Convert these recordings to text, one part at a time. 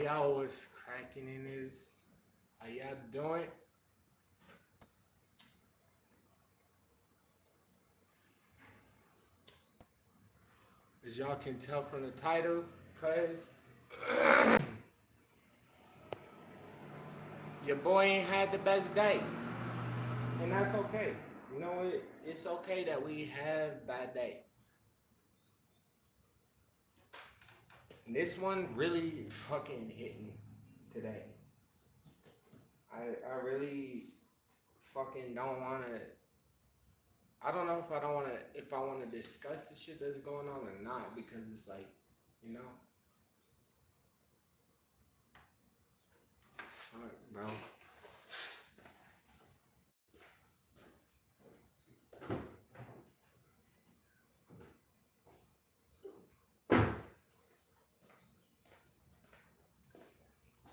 Y'all was cracking in this. How y'all doing? As y'all can tell from the title, cuz your boy ain't had the best day. And that's okay. You know what? It's okay that we have bad days. And this one really fucking hit me today. I really fucking don't wanna I don't know if I wanna discuss the shit that's going on or not because it's like, you know, fuck bro.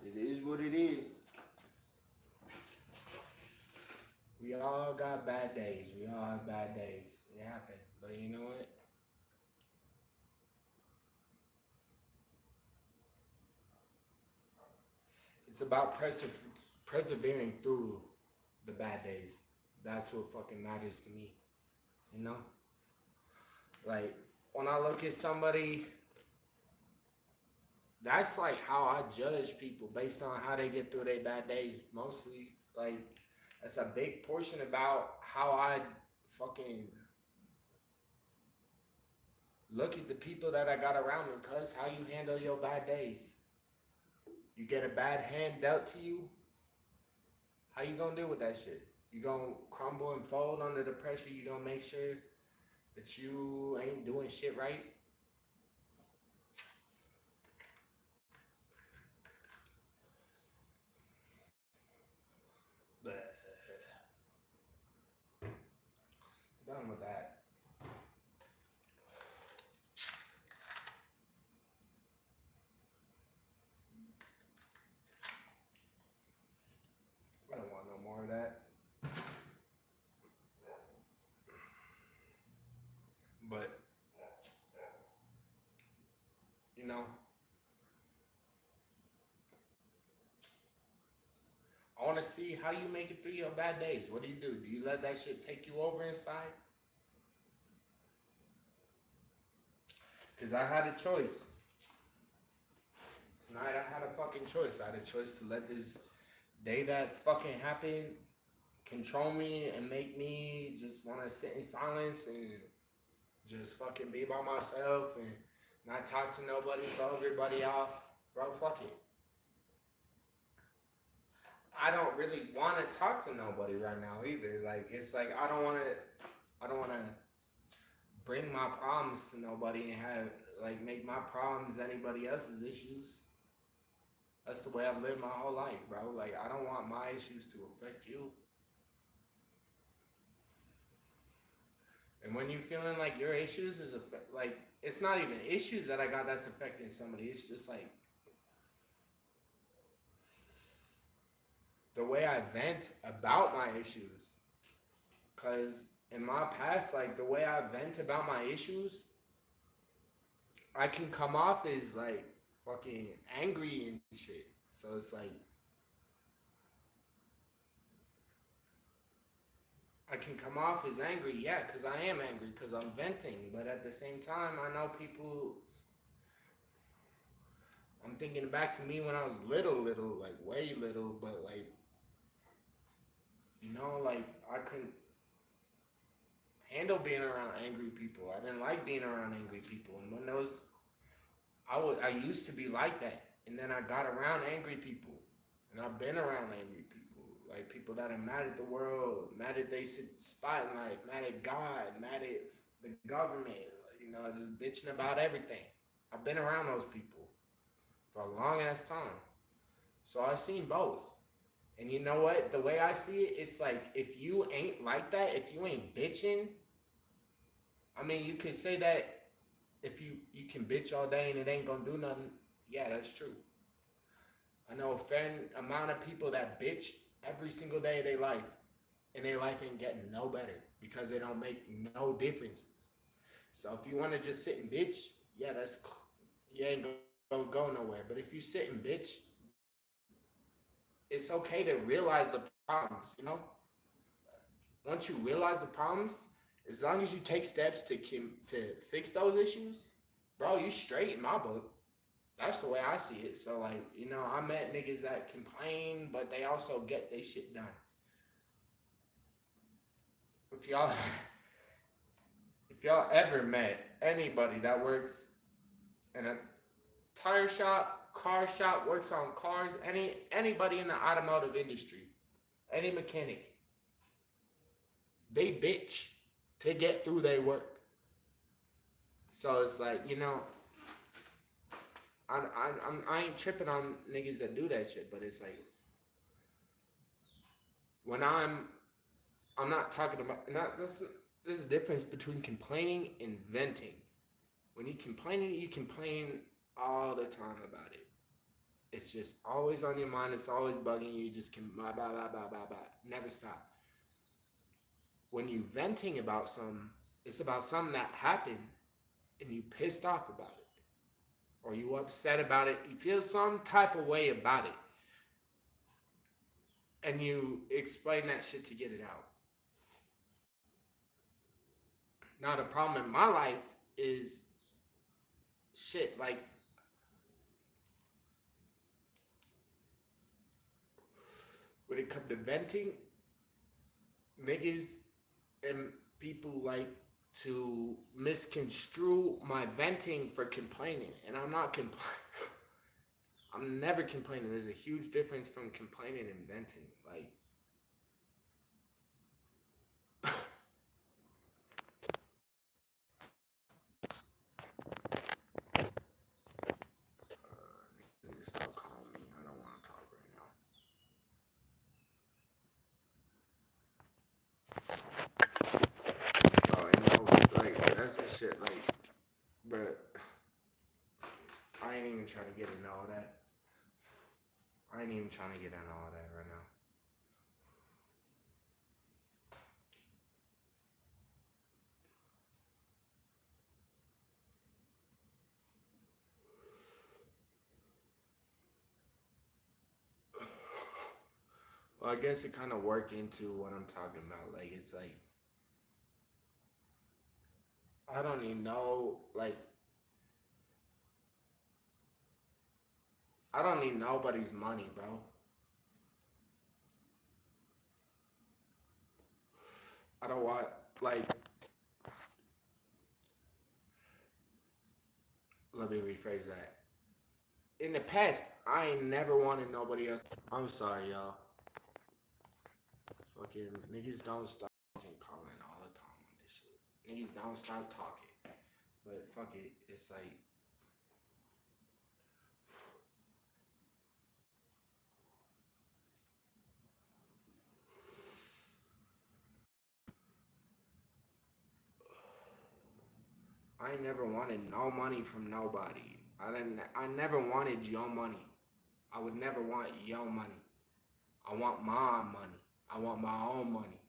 It is what it is. We all got bad days. We all have bad days. It happens. But you know what? It's about persevering through the bad days. That's what fucking matters to me. You know? Like, when I look at somebody, that's like how I judge people based on how they get through their bad days. Mostly, like, that's a big portion about how I fucking look at the people that I got around me, cuz how you handle your bad days. You get a bad hand dealt to you, how you gonna deal with that shit? You gonna crumble and fold under the pressure? You gonna make sure that you ain't doing shit right? But done with that. I don't want no more of that. But you know, I want to see how you make it through your bad days. What do? Do you let that shit take you over inside? Cause I had a choice. Tonight I had a fucking choice. I had a choice to let this day that's fucking happened control me and make me just want to sit in silence and just fucking be by myself and not talk to nobody, tell everybody off. Bro, fuck it. I don't really want to talk to nobody right now either. Like it's like I don't want to bring my problems to nobody and have like make my problems anybody else's issues. That's the way I've lived my whole life, bro. Like I don't want my issues to affect you. And when you feeling like your issues is like it's not even issues that I got that's affecting somebody. It's just like the way I vent about my issues. Cause in my past, like the way I vent about my issues, I can come off as like fucking angry and shit. So it's like I can come off as angry, yeah, because I am angry because I'm venting. But at the same time, I know people. I'm thinking back to me when I was little, like way little, but like like I couldn't handle being around angry people. I didn't like being around angry people, and when those I used to be like that, and then I got around angry people, and I've been around angry people, like people that are mad at the world, mad at they spot in life, mad at God, mad at the government, just bitching about everything. I've been around those people for a long ass time, so I've seen both. And you know what? The way I see it, it's like if you ain't like that, if you ain't bitching, I mean, you can say that if you can bitch all day and it ain't gonna do nothing. Yeah, that's true. I know a fair amount of people that bitch every single day of their life, and their life ain't getting no better because they don't make no differences. So if you want to just sit and bitch, yeah, you ain't gonna don't go nowhere. But if you sit and bitch, it's okay to realize the problems, you know? Once you realize the problems, as long as you take steps to fix those issues, bro, you straight in my book. That's the way I see it. So like, I met niggas that complain, but they also get their shit done. If y'all if y'all ever met anybody that works in a tire shop, car shop, works on cars, anybody in the automotive industry, any mechanic, they bitch to get through their work. So it's like, I ain't tripping on niggas that do that shit, but it's like when I'm not talking about not this. There's a difference between complaining and venting. When you complain all the time about it. It's just always on your mind. It's always bugging you. You just can blah blah blah blah blah blah. Never stop. When you venting about something, it's about something that happened, and you pissed off about it, or you upset about it. You feel some type of way about it, and you explain that shit to get it out. Now the problem in my life is shit like when it comes to venting, niggas and people like to misconstrue my venting for complaining, and I'm not complaining. I'm never complaining. There's a huge difference from complaining and venting. Like, stop calling me. I don't want to talk right now. Oh, like that's the shit. Like, but I ain't even trying to get into all that. I ain't even trying to get into all that right now. Well, I guess it kind of work into what I'm talking about. Like, it's like I don't even know. Like, I don't need nobody's money, bro. I don't want like. Let me rephrase that. In the past, I ain't never wanted nobody else. I'm sorry, y'all. Fucking niggas don't stop fucking calling all the time on this shit. Niggas don't stop talking. But fuck it, it's like I ain't never wanted no money from nobody. I never wanted your money. I would never want your money. I want my money. I want my own money.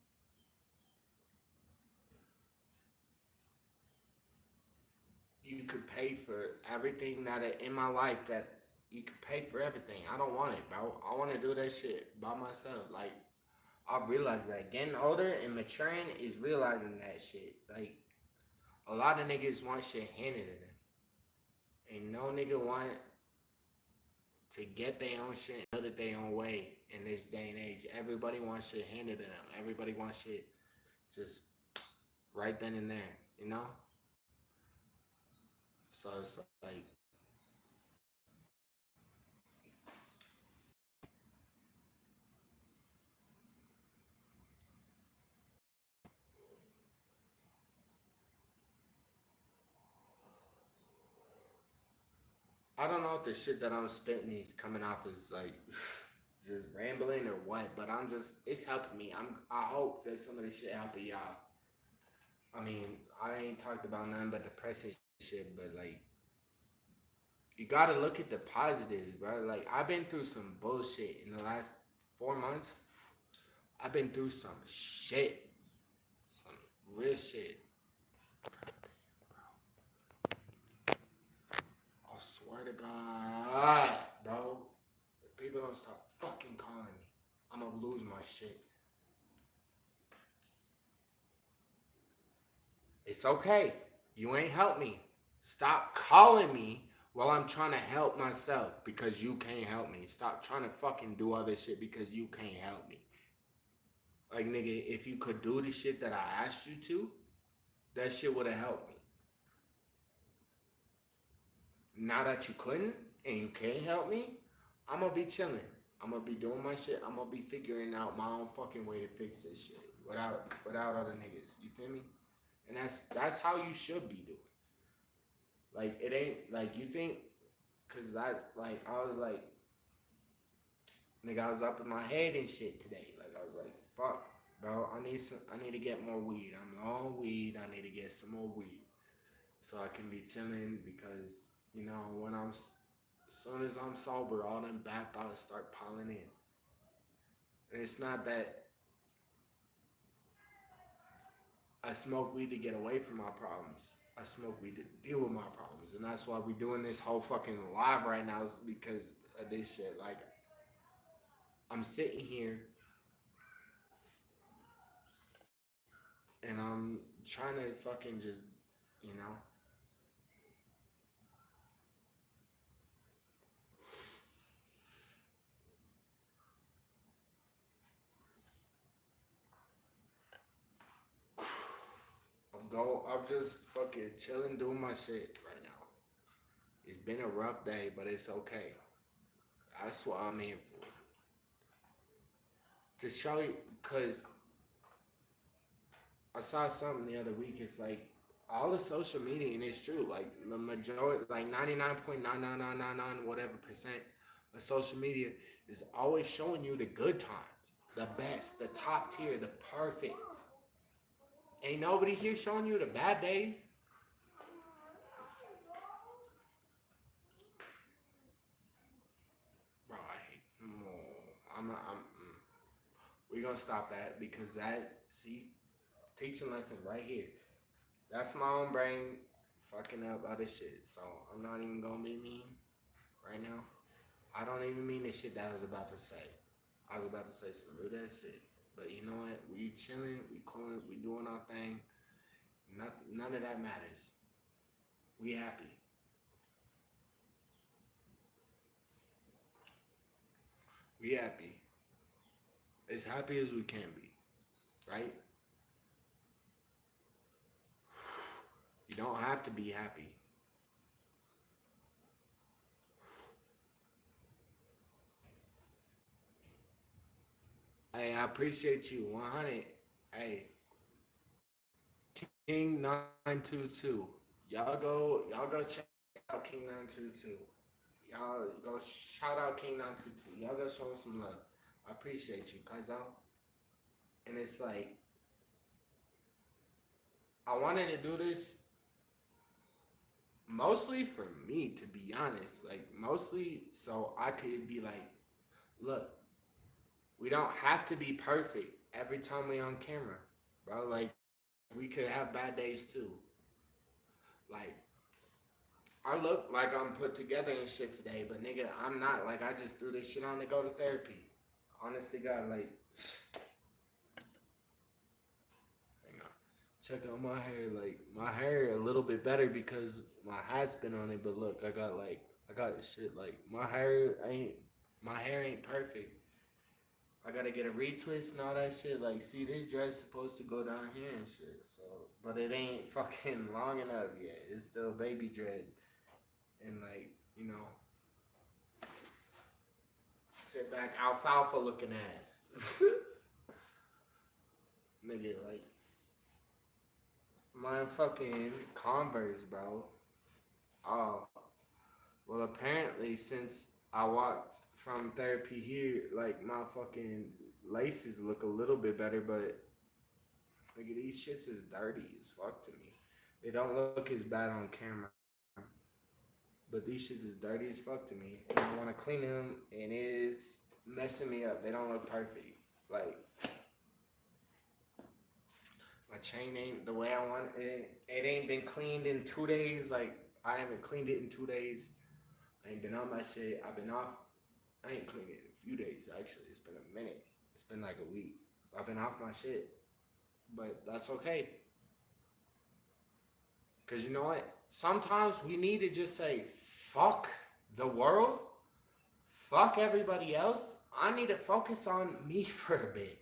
You could pay for everything that in my life that you could pay for everything. I don't want it, bro. I want to do that shit by myself. Like I realized that getting older and maturing is realizing that shit. Like a lot of niggas want shit handed to them. Ain't no nigga want to get their own shit, build it their own way in this day and age. Everybody wants shit handed to them. Everybody wants shit just right then and there, you know? So it's like I don't know if the shit that I'm spitting is coming off as like just rambling or what, but it's helping me. I hope that some of this shit helping y'all. I mean, I ain't talked about nothing but depressing shit, but like you gotta look at the positives, bro. Like I've been through some bullshit in the last 4 months. I've been through some shit, some real shit. I swear swear to God, bro. If people don't stop fucking calling me, I'm gonna lose my shit. It's okay. You ain't help me. Stop calling me while I'm trying to help myself because you can't help me. Stop trying to fucking do all this shit because you can't help me. Like, nigga, if you could do the shit that I asked you to, that shit would have helped me. Now that you couldn't and you can't help me, I'm gonna be chilling. I'm gonna be doing my shit. I'm gonna be figuring out my own fucking way to fix this shit without other niggas. You feel me? And that's how you should be doing. Like it ain't like you think, cause I was like, nigga, I was up in my head and shit today. Like I was like, fuck, bro, I need to get more weed. I'm low on weed. I need to get some more weed so I can be chilling because you know when as soon as I'm sober, all them bad thoughts start piling in. And it's not that I smoke weed to get away from my problems. I smoke weed to deal with my problems, and that's why we doing this whole fucking live right now is because of this shit. Like I'm sitting here and I'm trying to fucking just, you know, I'm just fucking chilling, doing my shit right now. It's been a rough day, but it's okay. That's what I'm here for. To show you, cause I saw something the other week. It's like all the social media, and it's true. Like the majority, like 99.99999 whatever percent of social media is always showing you the good times, the best, the top tier, the perfect. Ain't nobody here showing you the bad days. Bro, I hate. We gonna stop that because that see teaching lesson right here. That's my own brain fucking up other shit. So I'm not even gonna be mean right now. I don't even mean the shit that I was about to say. I was about to say some rude ass shit. But you know what? We chilling, we cooling, we doing our thing. None of that matters. We happy. We happy. As happy as we can be. Right? You don't have to be happy. Hey, I appreciate you. 100. Hey, King 922. Y'all go check out King 922. Y'all go shout out King 922. Y'all go show him some love. I appreciate you, cuz and it's like I wanted to do this mostly for me, to be honest. Like mostly so I could be like, look, we don't have to be perfect every time we on camera, bro. Like we could have bad days too. Like I look like I'm put together and shit today, but nigga, I'm not. Like I just threw this shit on to go to therapy. Honestly, God, like, hang on. Check out my hair. Like my hair a little bit better because my hat's been on it. But look, I got this shit. Like my hair ain't perfect. I gotta get a retwist and all that shit. Like, see, this dress supposed to go down here and shit. So, but it ain't fucking long enough yet. It's still baby dread. And like, you know, sit back alfalfa looking ass. Nigga, like, my fucking Converse, bro. Oh, well, apparently, since I walked from therapy here, like, my fucking laces look a little bit better, but nigga, these shits is dirty as fuck to me. They don't look as bad on camera, but these shits is dirty as fuck to me. And I want to clean them, and it is messing me up. They don't look perfect. Like, my chain ain't the way I want it. It ain't been cleaned in 2 days. Like, I haven't cleaned it in 2 days. I ain't been on my shit. I've been off. I ain't cleaned it in a few days, actually. It's been a minute. It's been like a week. I've been off my shit. But that's okay. Because you know what? Sometimes we need to just say, fuck the world. Fuck everybody else. I need to focus on me for a bit.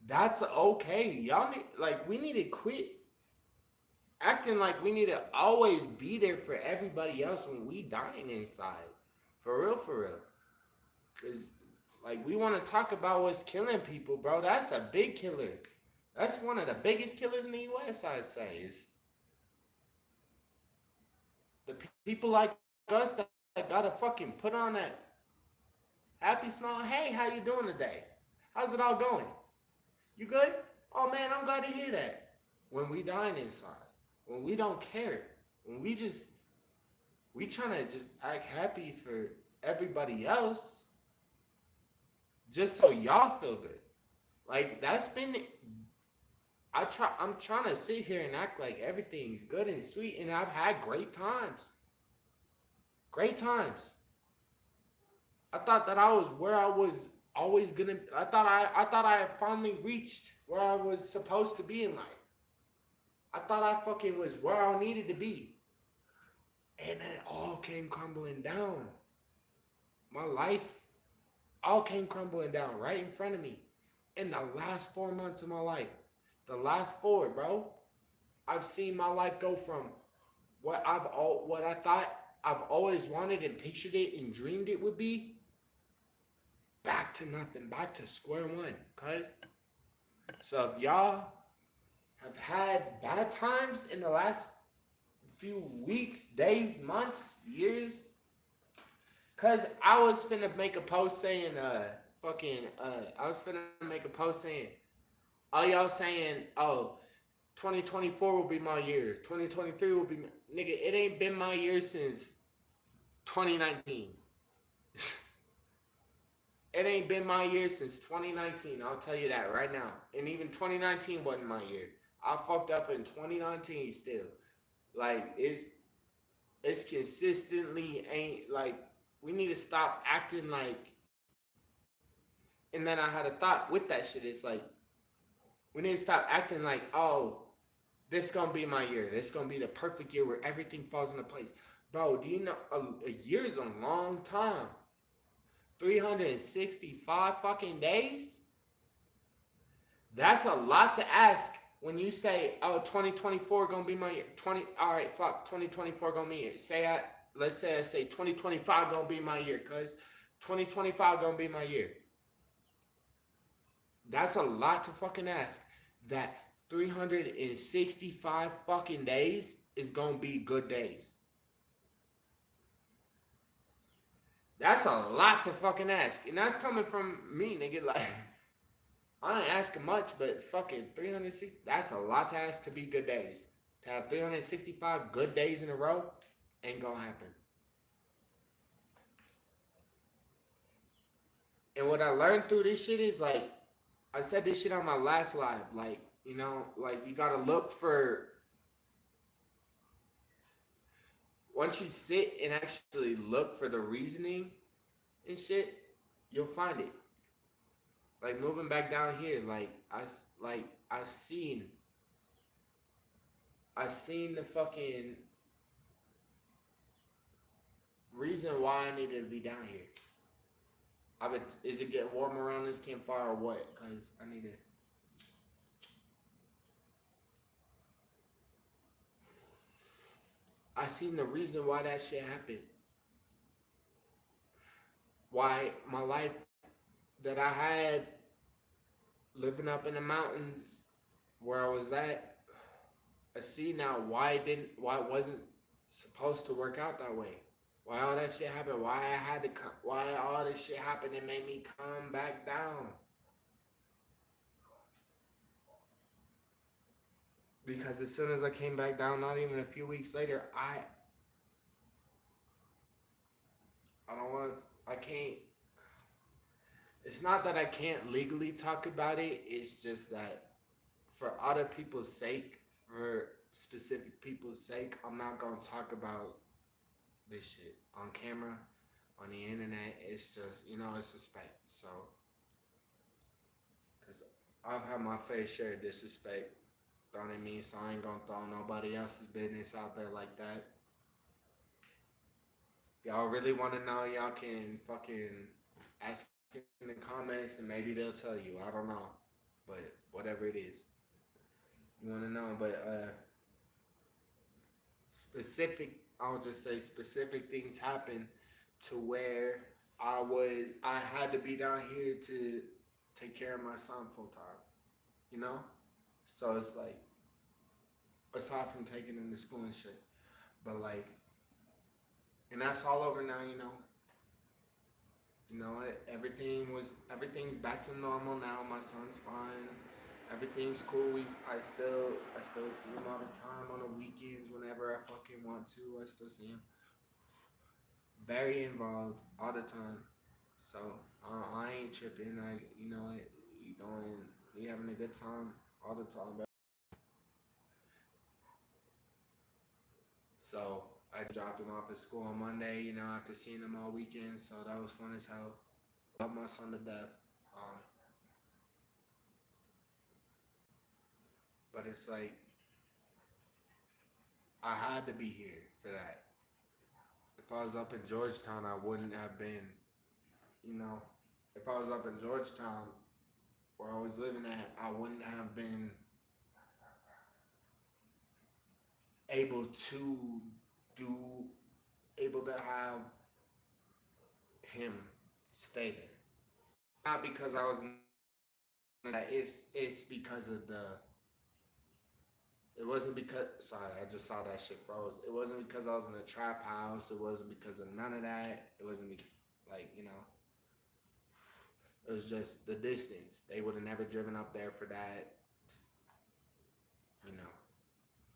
That's okay. Y'all need, like, we need to quit acting like we need to always be there for everybody else when we dying inside. For real, for real. Because, like, we want to talk about what's killing people, bro. That's a big killer. That's one of the biggest killers in the U.S., I'd say. Is the people like us that gotta fucking put on that happy smile. Hey, how you doing today? How's it all going? You good? Oh, man, I'm glad to hear that. When we dying inside. When we don't care. When we trying to just act happy for everybody else just so y'all feel good. Like, that's been, I'm trying to sit here and act like everything's good and sweet, and I've had great times. Great times. I thought that I was where I was always gonna. I thought I had finally reached where I was supposed to be in life. I thought I fucking was where I needed to be, and then it all came crumbling down. My life all came crumbling down right in front of me. In the last 4 months of my life, the last four, bro, I've seen my life go from what I thought I've always wanted and pictured it and dreamed it would be, back to nothing, back to square one. Cuz, so if y'all have had bad times in the last few weeks, days, months, years, cuz I was finna make a post saying, I was finna make a post saying, all y'all saying, oh, 2024 will be my year. 2023 will be nigga. It ain't been my year since 2019. It ain't been my year since 2019. I'll tell you that right now. And even 2019 wasn't my year. I fucked up in 2019 still. Like, it's consistently ain't like, we need to stop acting like. And then I had a thought with that shit. It's like, we need to stop acting like, oh, this gonna be my year. This gonna be the perfect year where everything falls into place. Bro, do you know a year is a long time? 365 fucking days? That's a lot to ask when you say, oh, 2024 gonna be my year. 2024 gonna be my year. Let's say I say 2025 gonna be my year, cuz 2025 gonna be my year. That's a lot to fucking ask. That 365 fucking days is gonna be good days. That's a lot to fucking ask. And that's coming from me, nigga. Like, I ain't asking much, but fucking 360, that's a lot to ask to be good days. To have 365 good days in a row ain't gonna happen. And what I learned through this shit is, like, I said this shit on my last live. Like, you know, like, you gotta look for, once you sit and actually look for the reasoning and shit, you'll find it. Like, moving back down here, I seen the fucking reason why I needed to be down here. Is it getting warm around this campfire or what? Cause I need to. I seen the reason why that shit happened. Why my life that I had living up in the mountains where I was at, I see now why it wasn't supposed to work out that way. Why all that shit happened? Why all this shit happened and made me come back down? Because as soon as I came back down, not even a few weeks later, I don't want, I can't, it's not that I can't legally talk about it, it's just that for other people's sake, for specific people's sake, I'm not going to talk about this shit on camera, on the internet. It's just, it's respect. So, cause I've had my fair share of disrespect thrown at me, so I ain't gonna throw nobody else's business out there like that. Y'all really want to know? Y'all can fucking ask in the comments, and maybe they'll tell you. I don't know, but whatever it is, you want to know. But specific, I'll just say specific things happen to where I had to be down here to take care of my son full time. You know, so it's like aside from taking him to school and shit, but like, and that's all over now. Everything's back to normal now. My son's fine. Everything's cool. I still see him all the time on the weekends whenever I fucking want to. I still see him. Very involved all the time. So I ain't tripping. You going, you having a good time all the time. So I dropped him off at school on Monday. After seeing him all weekend. So that was fun as hell. Love my son to death. Um, but it's like I had to be here for that. If I was up in Georgetown, I wouldn't have been. You know, if I was up in Georgetown, where I was living at, I wouldn't have been able to do, able to have him stay there. Not because I was. It's because of the. It wasn't because. Sorry, I just saw that shit froze. It wasn't because I was in a trap house. It wasn't because of none of that. It wasn't like. It was just the distance. They would have never driven up there for that. You know,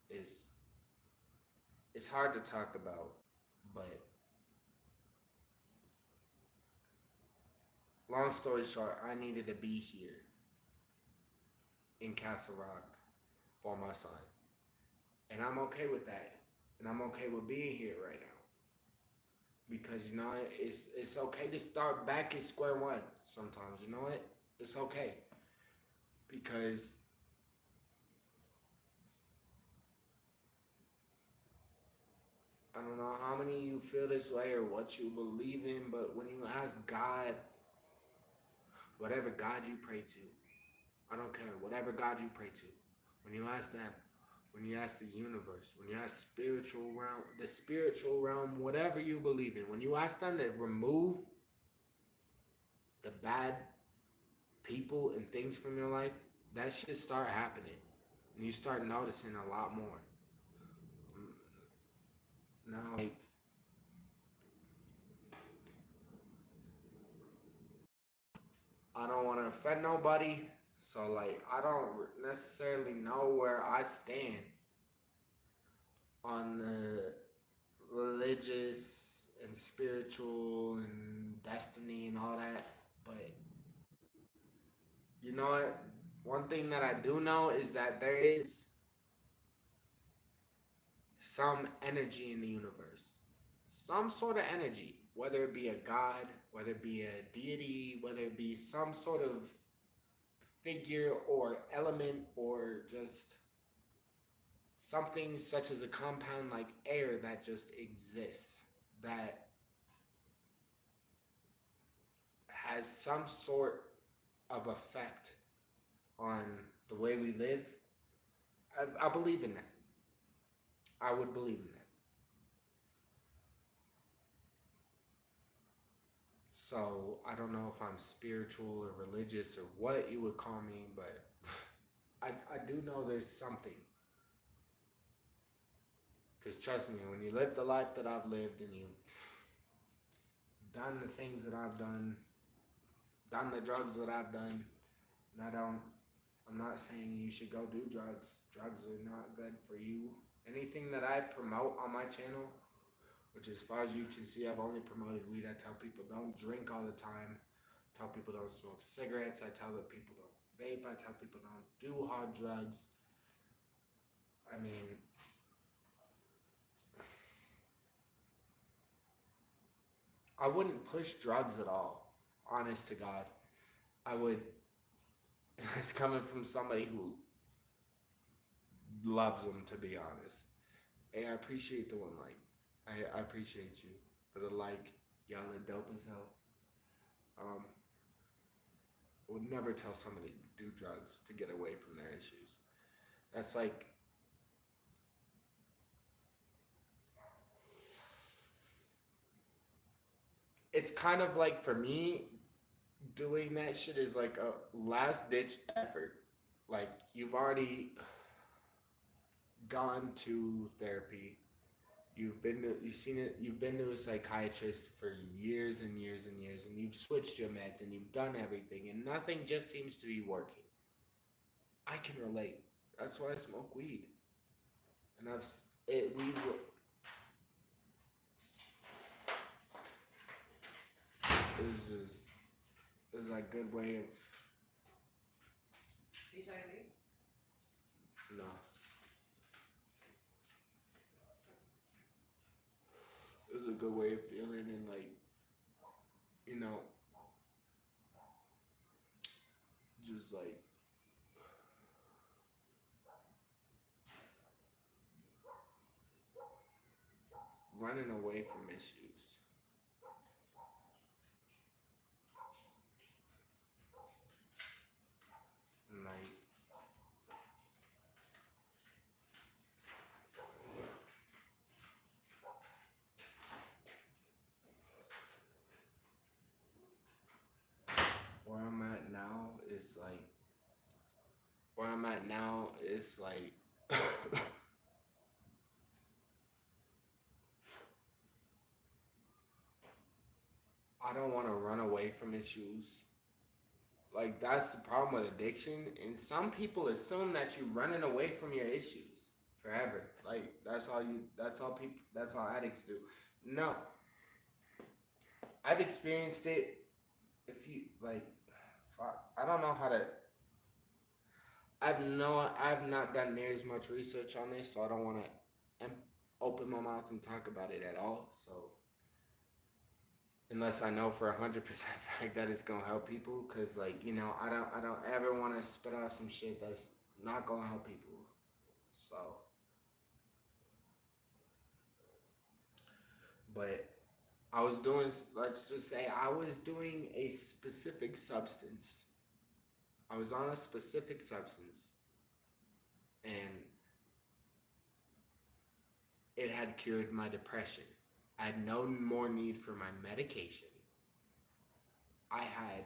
it's it's hard to talk about, but long story short, I needed to be here in Castle Rock for my son, and I'm okay with that, and I'm okay with being here right now because it's okay to start back at square one sometimes. You know what? It's okay because I don't know how many of you feel this way or what you believe in, but when you ask God, whatever God you pray to, I don't care, whatever God you pray to, when you ask them, when you ask the universe, when you ask the spiritual realm, whatever you believe in, when you ask them to remove the bad people and things from your life, that shit start happening. And you start noticing a lot more. Now, like, I don't want to offend nobody, so like I don't necessarily know where I stand on the religious and spiritual and destiny and all that, but you know what? One thing that I do know is that there is some energy in the universe, some sort of energy, whether it be a god, whether it be a deity, whether it be some sort of figure or element or just something such as a compound like air that just exists, that has some sort of effect on the way we live. I believe in that. I would believe in that. So I don't know if I'm spiritual or religious or what you would call me, but I do know there's something. Because trust me, when you live the life that I've lived and you've done the things that I've done the drugs that I've done, and I'm not saying you should go do drugs. Drugs are not good for you. Anything that I promote on my channel, which as far as you can see, I've only promoted weed. I tell people don't drink all the time. I tell people don't smoke cigarettes. I tell that people don't vape. I tell people don't do hard drugs. I mean, I wouldn't push drugs at all. Honest to God, I would. It's coming from somebody who loves them. To be honest, hey, I appreciate the one like. I appreciate you for the like. Y'all are dope as hell. Um, I would never tell somebody to do drugs to get away from their issues. That's like it's kind of like for me doing that shit is like a last ditch effort. Like you've already gone to therapy. You've seen it. You've been to a psychiatrist for years and years and years, and you've switched your meds and you've done everything, and nothing just seems to be working. I can relate. That's why I smoke weed, and I've it weed. Is a good way of You started me? no. It was a good way of feeling and like you know just like running away from issues. And like where I'm at now is like where I'm at now is like I don't want to run away from issues. Like that's the problem with addiction, and some people assume that you're running away from your issues forever. Like that's all you. That's all people. That's all addicts do. No, I've experienced it. If you like, fuck, I don't know how to. I've not done near as much research on this, so I don't want to open my mouth and talk about it at all. So unless I know for 100% fact that it's gonna help people, cause like I don't ever want to spit out some shit that's not gonna help people. So, but I was doing. Let's just say I was doing a specific substance. I was on a specific substance, and it had cured my depression. I had no more need for my medication. I had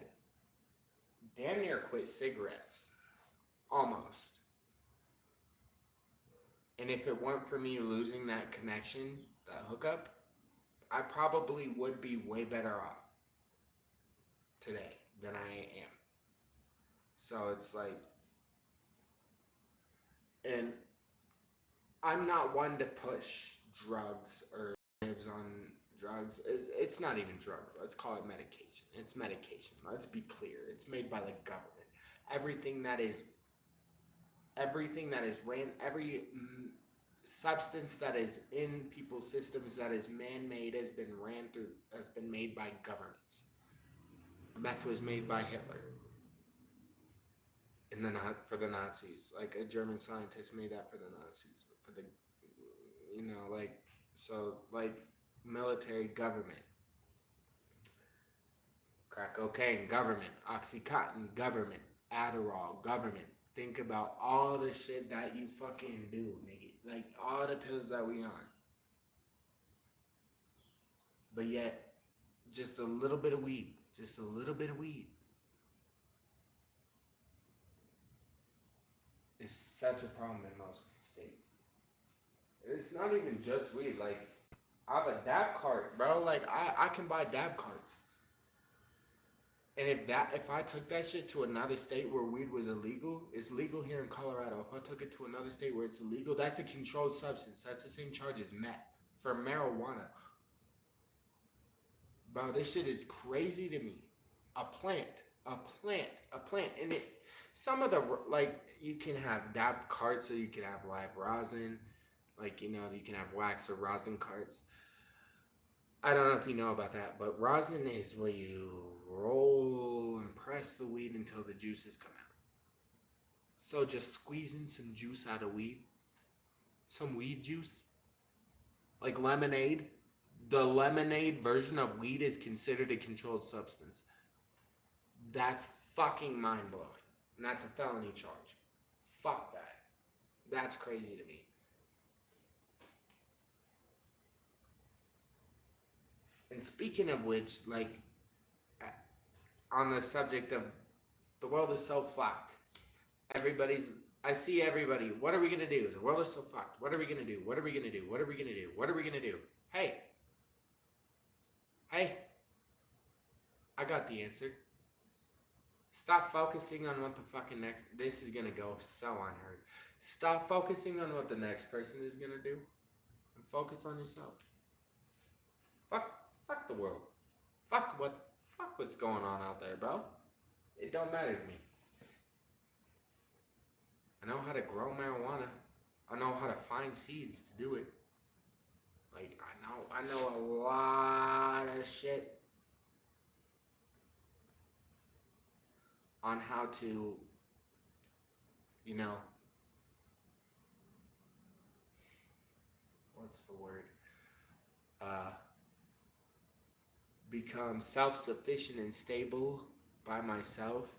damn near quit cigarettes. Almost. And if it weren't for me losing that connection, that hookup, I probably would be way better off today than I am. So it's like, and I'm not one to push drugs or lives on drugs. It's not even drugs. Let's call it medication. It's medication. Let's be clear. It's made by the government. Everything that is ran, every substance that is in people's systems that is man-made has been made by governments. Meth was made by Hitler, and then for the Nazis. Like a German scientist made that for the Nazis, for the like so like military government, crack cocaine government, oxycontin government, Adderall government. Think about all the shit that you fucking do, nigga. Like all the pills that we on. But yet, just a little bit of weed. Just a little bit of weed. Is such a problem in most states. It's not even just weed. Like, I have a dab cart, bro. Like, I can buy dab carts. And if I took that shit to another state where weed was illegal, it's legal here in Colorado. If I took it to another state where it's illegal, that's a controlled substance. That's the same charge as meth for marijuana. Bro, this shit is crazy to me. A plant, and some of the like you can have dab carts, or you can have live rosin, like you can have wax or rosin carts. I don't know if you know about that, but rosin is where you roll and press the weed until the juices come out. So just squeezing some juice out of weed, some weed juice, like lemonade. The lemonade version of weed is considered a controlled substance. That's fucking mind blowing. And that's a felony charge. Fuck that. That's crazy to me. And speaking of which, like, on the subject of the world is so fucked. I see everybody. What are we gonna do? The world is so fucked. What are we gonna do? What are we gonna do? What are we gonna do? What are we gonna do? Hey, hey, I got the answer. Stop focusing on what the fucking next. This is gonna go so unheard. Stop focusing on what the next person is gonna do, and focus on yourself. Fuck the world. Fuck what's going on out there, bro. It don't matter to me. I know how to grow marijuana. I know how to find seeds to do it. Like I know a lot of shit on how to, you know, what's the word? Become self-sufficient and stable by myself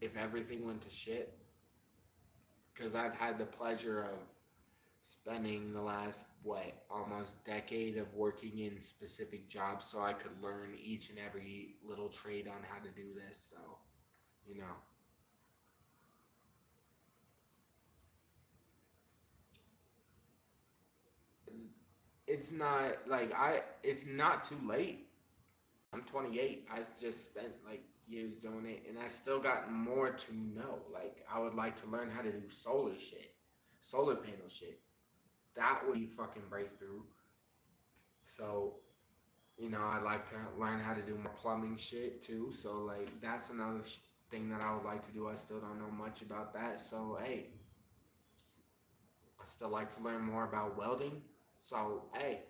if everything went to shit. Because I've had the pleasure of spending the last, almost decade of working in specific jobs so I could learn each and every little trade on how to do this. So, you know. It's not like it's not too late. I'm 28. I just spent like years doing it, and I still got more to know. Like, I would like to learn how to do solar shit, solar panel shit. That would be fucking breakthrough. So, I'd like to learn how to do more plumbing shit too. So, like, that's another thing that I would like to do. I still don't know much about that. So, hey, I still like to learn more about welding. So, hey,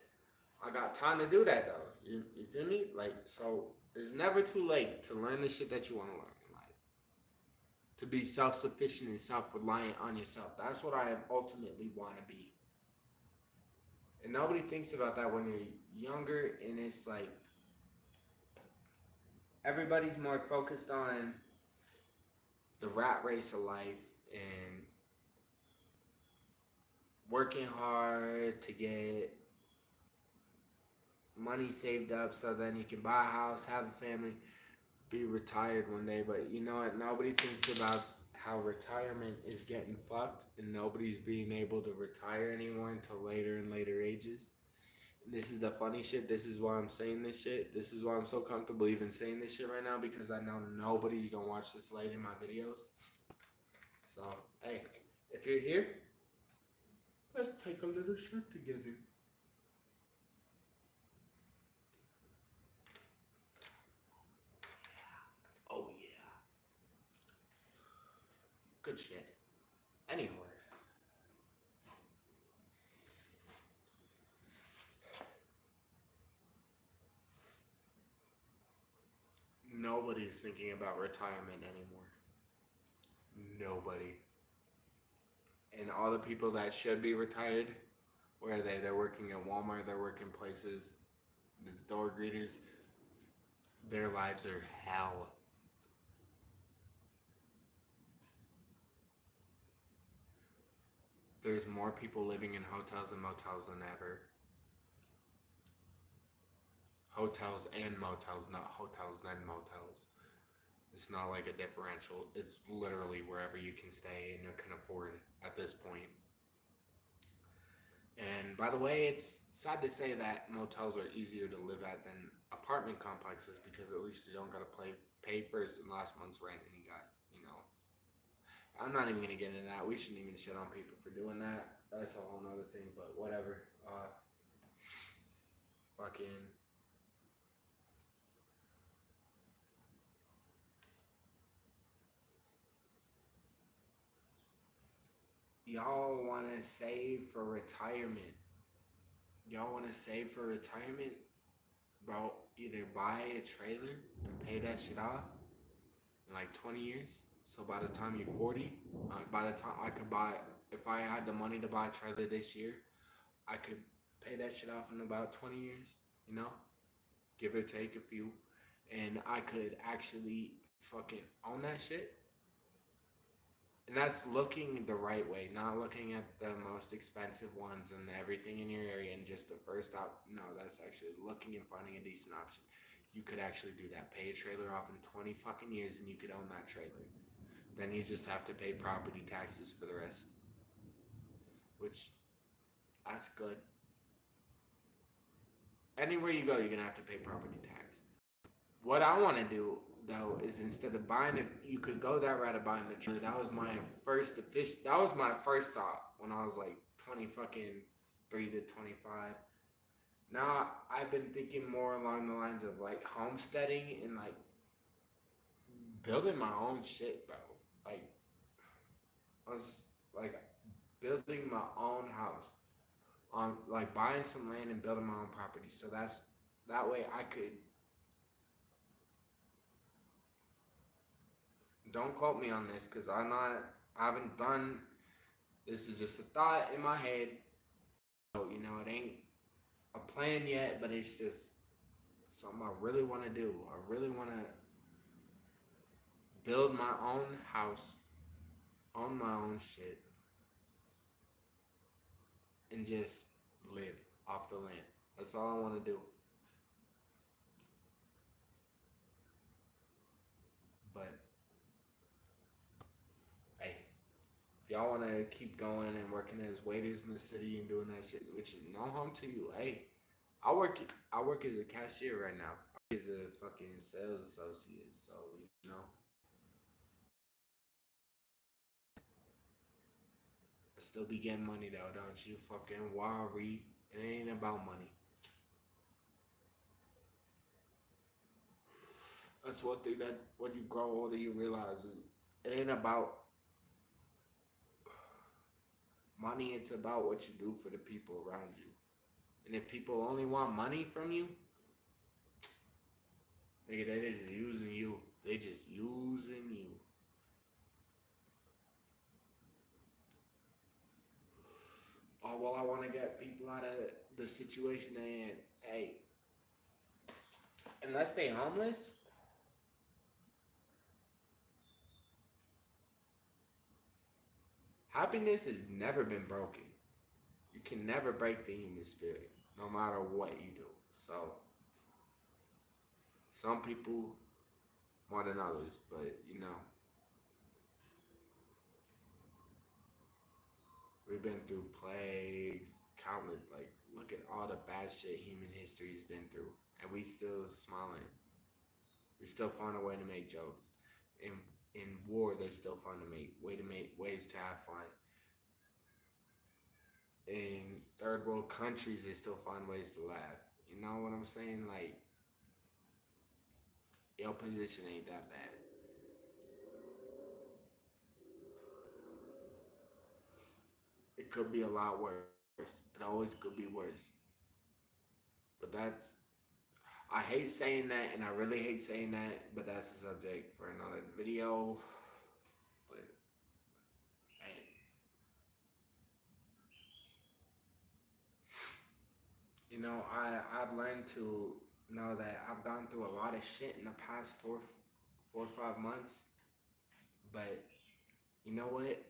I got time to do that though. You feel me? Like, so it's never too late to learn the shit that you want to learn in life. To be self-sufficient and self-reliant on yourself. That's what I ultimately want to be. And nobody thinks about that when you're younger, and it's like everybody's more focused on the rat race of life and working hard to get money saved up so then you can buy a house, have a family, be retired one day. But you know what? Nobody thinks about how retirement is getting fucked, and nobody's being able to retire anymore until later and later ages. And this is the funny shit. This is why I'm saying this shit. This is why I'm so comfortable even saying this shit right now, because I know nobody's gonna watch this late in my videos. So, hey, if you're here, let's take a little shot together. Oh yeah. Good shit. Anyway. Nobody's thinking about retirement anymore. Nobody. And all the people that should be retired, where are they? They're working at Walmart, they're working places, the door greeters. Their lives are hell. There's more people living in hotels and motels than ever. Hotels and motels, not hotels then motels. It's not like a differential. It's literally wherever you can stay and you can afford at this point. And by the way, it's sad to say that motels are easier to live at than apartment complexes, because at least you don't gotta pay first and last month's rent, and you got, I'm not even gonna get into that. We shouldn't even shit on people for doing that. That's a whole nother thing, but whatever. Fucking. Y'all wanna save for retirement. y'all want to save for retirement, bro, either buy a trailer and pay that shit off in like 20 years. So by the time you're 40, by the time I could buy, if I had the money to buy a trailer this year, I could pay that shit off in about 20 years, you know, give or take a few. And I could actually fucking own that shit. And that's looking the right way, not looking at the most expensive ones and everything in your area and just the first op. No, that's actually looking and finding a decent option. You could actually do that. Pay a trailer off in 20 fucking years and you could own that trailer. Then you just have to pay property taxes for the rest, which that's good. Anywhere you go, you're gonna have to pay property tax. What I want to do though is instead of buying it, you could go that route of buying the trailer. That was my first official. That was my first thought when I was like 20 fucking 3 to 25. Now I've been thinking more along the lines of like homesteading and like building my own shit, bro. Like I was like building my own house on like buying some land and building my own property. So that's that way I could. Don't quote me on this because I'm not. I haven't done. This is just a thought in my head. So you know, it ain't a plan yet, but it's just something I really want to do. I really want to build my own house, own my own shit, and just live off the land. That's all I want to do. But hey, if y'all want to keep going and working as waiters in the city and doing that shit, which is no harm to you, hey, I work. I work as a cashier right now. I work as a fucking sales associate. So you know, I still be getting money though, don't you? Fucking worry. It ain't about money. That's one thing that when you grow older you realize is it ain't about money. It's about what you do for the people around you. And if people only want money from you, nigga, they just using you. They just using you. Oh well, I want to get people out of the situation they in. Hey, unless they homeless, happiness has never been broken. You can never break the human spirit, no matter what you do. So some people more than others, but you know, we've been through plagues, countless. Like, look at all the bad shit human history's been through, and we still smiling. We still find a way to make jokes. In war, they still find to make ways to have fun. In third world countries, they still find ways to laugh. You know what I'm saying? Like, your position ain't that bad. It could be a lot worse. It always could be worse. But that's I hate saying that, and I really hate saying that, but that's the subject for another video. But hey, you know, I've learned to know that I've gone through a lot of shit in the past 4 or 5 months. But you know what?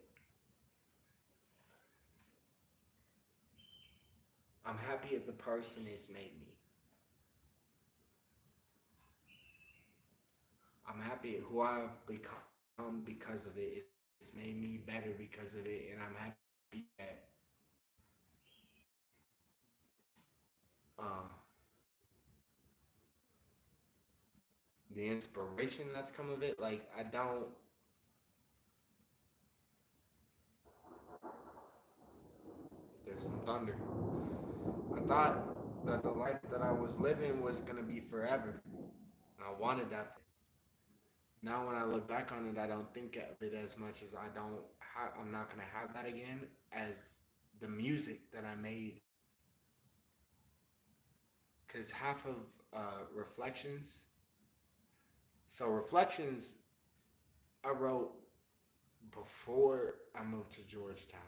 I'm happy at the person it's made me. I'm happy at who I've become because of it. It's made me better because of it, and I'm happy that uh, the inspiration that's come of it. Like I don't. There's some thunder. I thought that the life that I was living was gonna be forever, and I wanted that. Now, when I look back on it, I don't think of it as much as I don't. I'm not gonna have that again as the music that I made Cause half of Reflections. So Reflections, I wrote before I moved to Georgetown.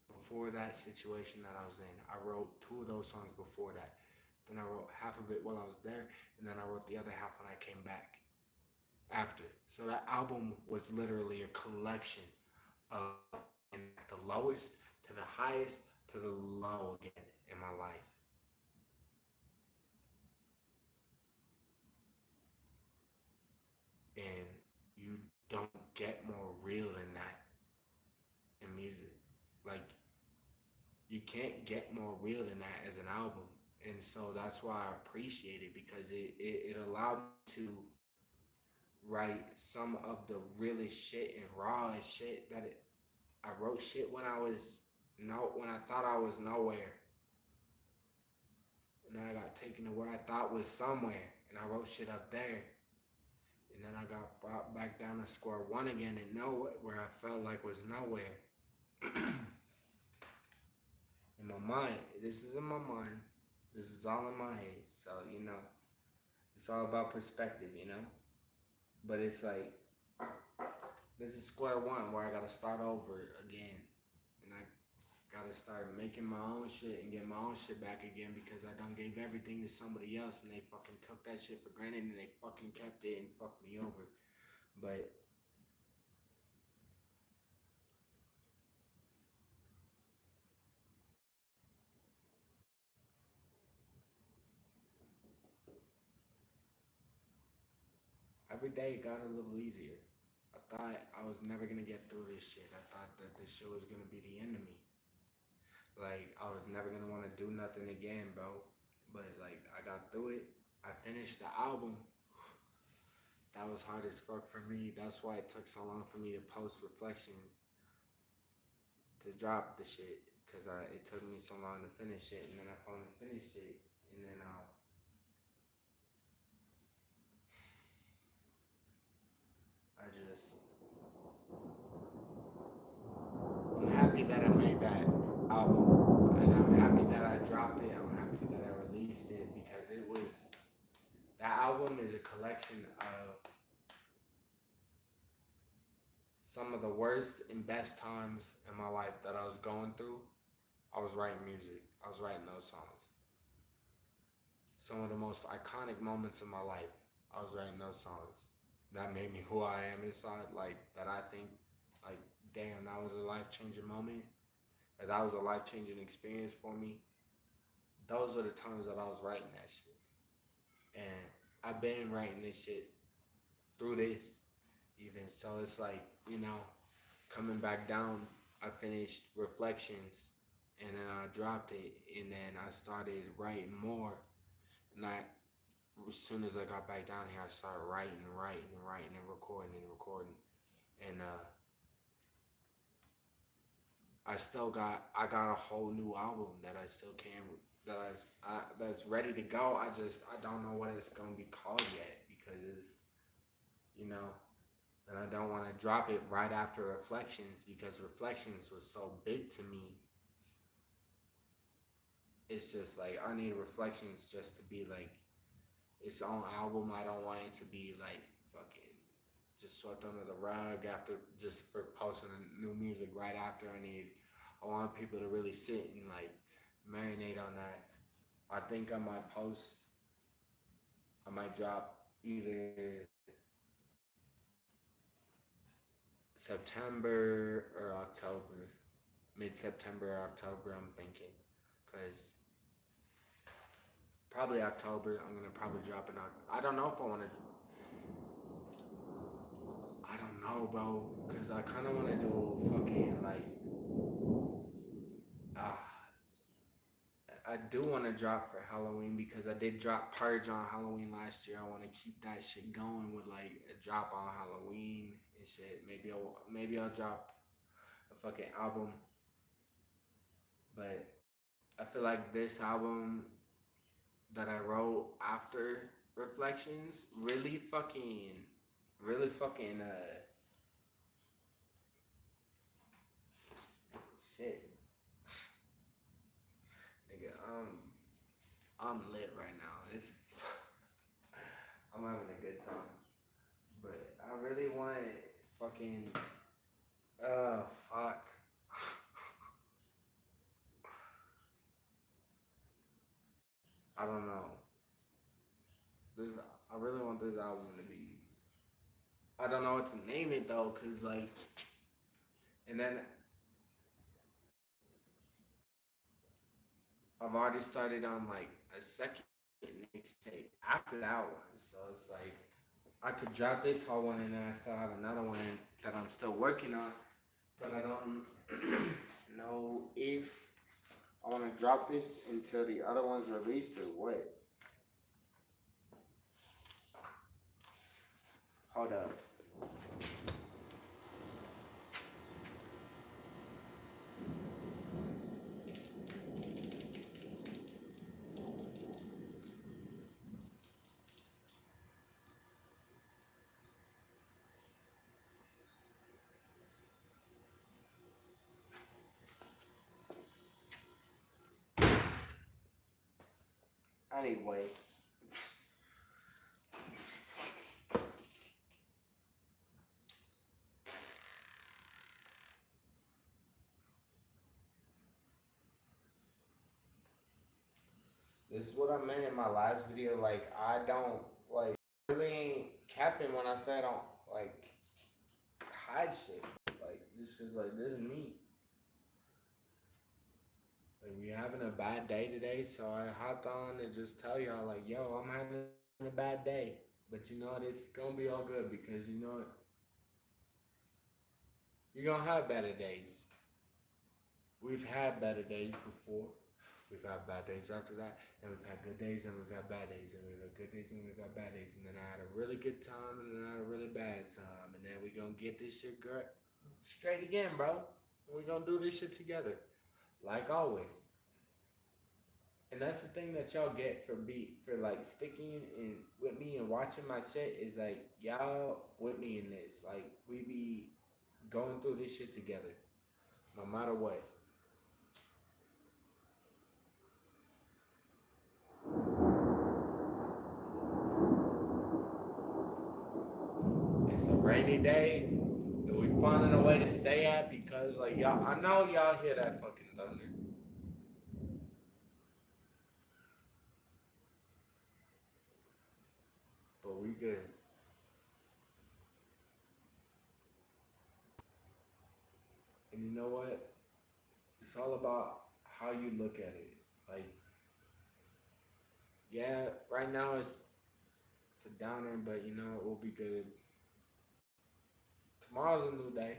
Before that situation that I was in, I wrote two of those songs before that. Then I wrote half of it while I was there, and then I wrote the other half when I came back after. So that album was literally a collection of and at the lowest to the highest to the low again in my life. And you don't get more real than that in music. Like you can't get more real than that as an album. And so that's why I appreciate it because it allowed me to write some of the realest shit and rawest shit I wrote shit when I was no when I thought I was nowhere. And then I got taken to where I thought was somewhere. And I wrote shit up there. And then I got brought back down to square one again and nowhere where I felt like was nowhere. In my mind. This is in my mind. This is all in my head. So, it's all about perspective, But it's like this is square one where I gotta start over again. And I gotta start making my own shit and get my own shit back again because I done gave everything to somebody else and they fucking took that shit for granted and they fucking kept it and fucked me over. But every day got a little easier. I thought I was never gonna get through this shit. I thought that this shit was gonna be the end of me. Like I was never gonna want to do nothing again, bro. But like I got through it. I finished the album. That was hard as fuck for me. That's why it took so long for me to post Reflections to drop the shit. Cause it took me so long to finish it, and then I finally finished it, and then I just I'm happy that I made that album, and I'm happy that I dropped it. I'm happy that I released it because it was that album is a collection of some of the worst and best times in my life that I was going through. I was writing music. I was writing those songs. Some of the most iconic moments in my life. I was writing those songs. That made me who I am inside. Like that, I think, like, damn, that was a life changing moment. Or that was a life changing experience for me. Those were the times that I was writing that shit. And I've been writing this shit through this, even. So it's like, coming back down, I finished Reflections and then I dropped it and then I started writing more. And as soon as I got back down here, I started writing and writing and writing and recording and recording. And I got a whole new album that I still can, that's ready to go. I don't know what it's going to be called yet because you know, and I don't want to drop it right after Reflections because Reflections was so big to me. It's just like I need Reflections just to be like its own album. I don't want it to be like fucking just swept under the rug after just for posting new music right after. I want people to really sit and like marinate on that. I think I might drop either September or October, mid September or October. I'm thinking, cause probably October. I'm gonna probably drop it. I don't know if I want to. I don't know, bro, cause I kind of want to do fucking like. Uh, I do want to drop for Halloween because I did drop Purge on Halloween last year. I want to keep that shit going with like a drop on Halloween and shit. Maybe I'll drop a fucking album, but I feel like this album that I wrote after Reflections really fucking shit, nigga. I'm lit right now. It's I'm having a good time. But I really want fucking fuck. I don't know. This I really want this album to be. I don't know what to name it though, cause like, and then I've already started on like a second mixtape after that one, so it's like I could drop this whole one and then I still have another one that I'm still working on, but I don't know if I want to drop this until the other one's released or what. Hold up. Anyway, this is what I meant in my last video. Like, I don't, like, really ain't capping when I say I don't, like, hide shit. Like, this is like, this is me. Like, we having a bad day today, so I hopped on and just tell y'all, like, yo, I'm having a bad day. But you know what? It's gonna be all good because you know what? You're gonna have better days. We've had better days before. We've had bad days after that, and we've had good days, and we've had bad days, and we've had good days, and we've had bad days, and then I had a really good time, and then I had a really bad time, and then we gonna get this shit straight again, bro. We gonna do this shit together, like always. And that's the thing that y'all get for like sticking in with me and watching my shit is like y'all with me in this. Like we be going through this shit together, no matter what. It's a rainy day, and we finding a way to stay at because like y'all, I know y'all hear that fucking thunder, but we good. And you know what? It's all about how you look at it. Like, yeah, right now it's a downer, but you know it will be good. Tomorrow's a new day.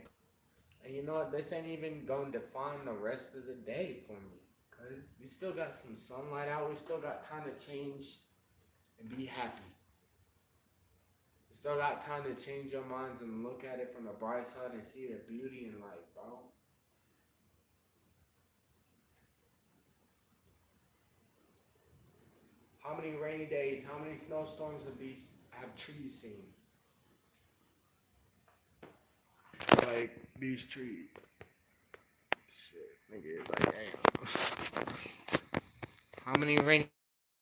And you know what? This ain't even going to define the rest of the day for me. Because we still got some sunlight out. We still got time to change and be happy. We still got time to change your minds and look at it from the bright side and see the beauty in life, bro. How many rainy days, how many snowstorms have trees seen? Like, these trees. Shit, nigga, like, damn. How many rainy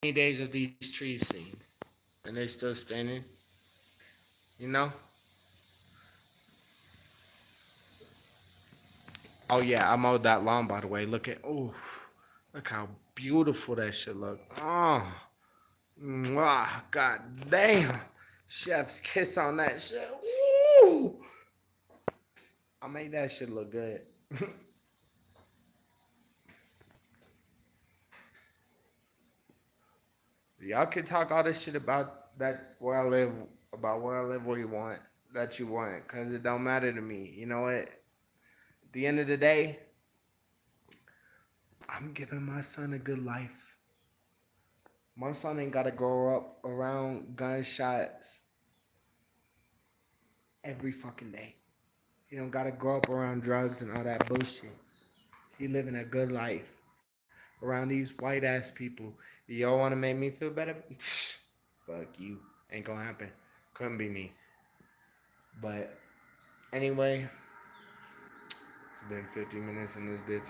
days have these trees seen? And they still standing? You know? Oh yeah, I mowed that lawn by the way. Look how beautiful that shit look. Oh, mwah, god damn. Chef's kiss on that shit. Woo! I made that shit look good. Y'all can talk all this shit about that where I live, about where I live where you want, that you want, cause it don't matter to me. You know what? At the end of the day, I'm giving my son a good life. My son ain't gotta grow up around gunshots every fucking day. He don't gotta grow up around drugs and all that bullshit. He living a good life around these white ass people. Do y'all wanna make me feel better? Fuck you. Ain't gonna happen. Couldn't be me. But anyway, it's been 50 minutes in this bitch.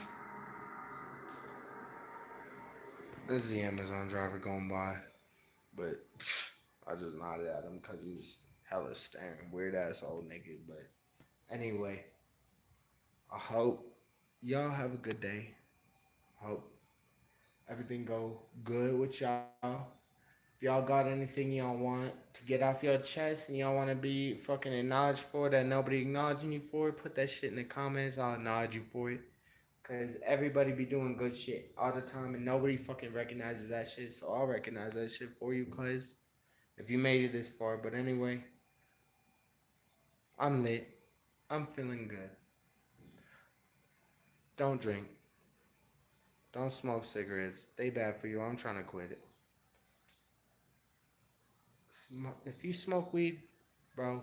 This is the Amazon driver going by, but I just nodded at him because he was hella staring, weird ass old nigga. But anyway, I hope y'all have a good day. Hope everything go good with y'all. If y'all got anything y'all want to get off your chest and y'all want to be fucking acknowledged for that nobody acknowledging you for it, put that shit in the comments. I'll acknowledge you for it. Cause everybody be doing good shit all the time and nobody fucking recognizes that shit. So I'll recognize that shit for you, cuz if you made it this far. But anyway, I'm lit. I'm feeling good. Don't drink. Don't smoke cigarettes. They bad for you. I'm trying to quit it. If you smoke weed, bro,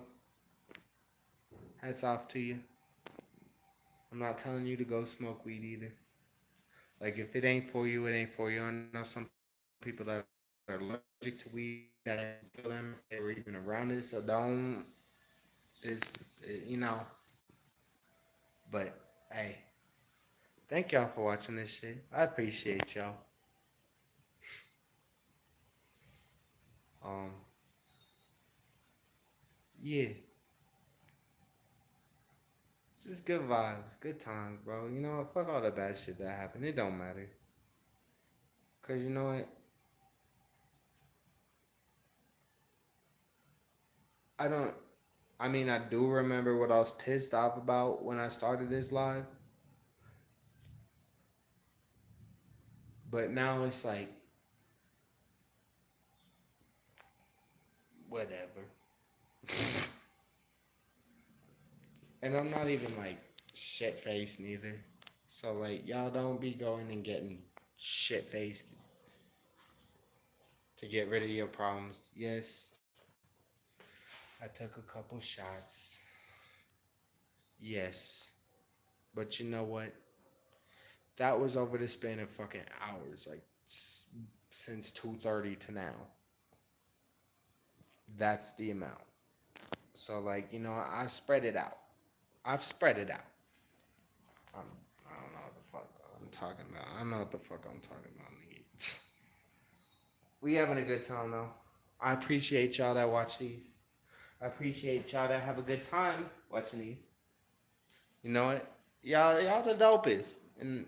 hats off to you. I'm not telling you to go smoke weed either. Like if it ain't for you, it ain't for you. I know some people that are allergic to weed that kill them if they were even around it. So don't. It's. But hey, thank y'all for watching this shit. I appreciate y'all. Um, yeah, just good vibes, good times, bro. You know what? Fuck all the bad shit that happened. It don't matter. Cause you know what? I don't. I mean, I do remember what I was pissed off about when I started this live, but now it's like whatever. And I'm not even like shit faced neither. So like y'all don't be going and getting shit faced to get rid of your problems. Yes, I took a couple shots. Yes. But you know what? That was over the span of fucking hours, like since 2:30 to now. That's the amount. So like, I spread it out. I've spread it out. I'm, I don't know what the fuck I'm talking about. I know what the fuck I'm talking about, nigga. We having a good time though. I appreciate y'all that watch these. I appreciate y'all that have a good time watching these. You know what? Y'all the dopest. And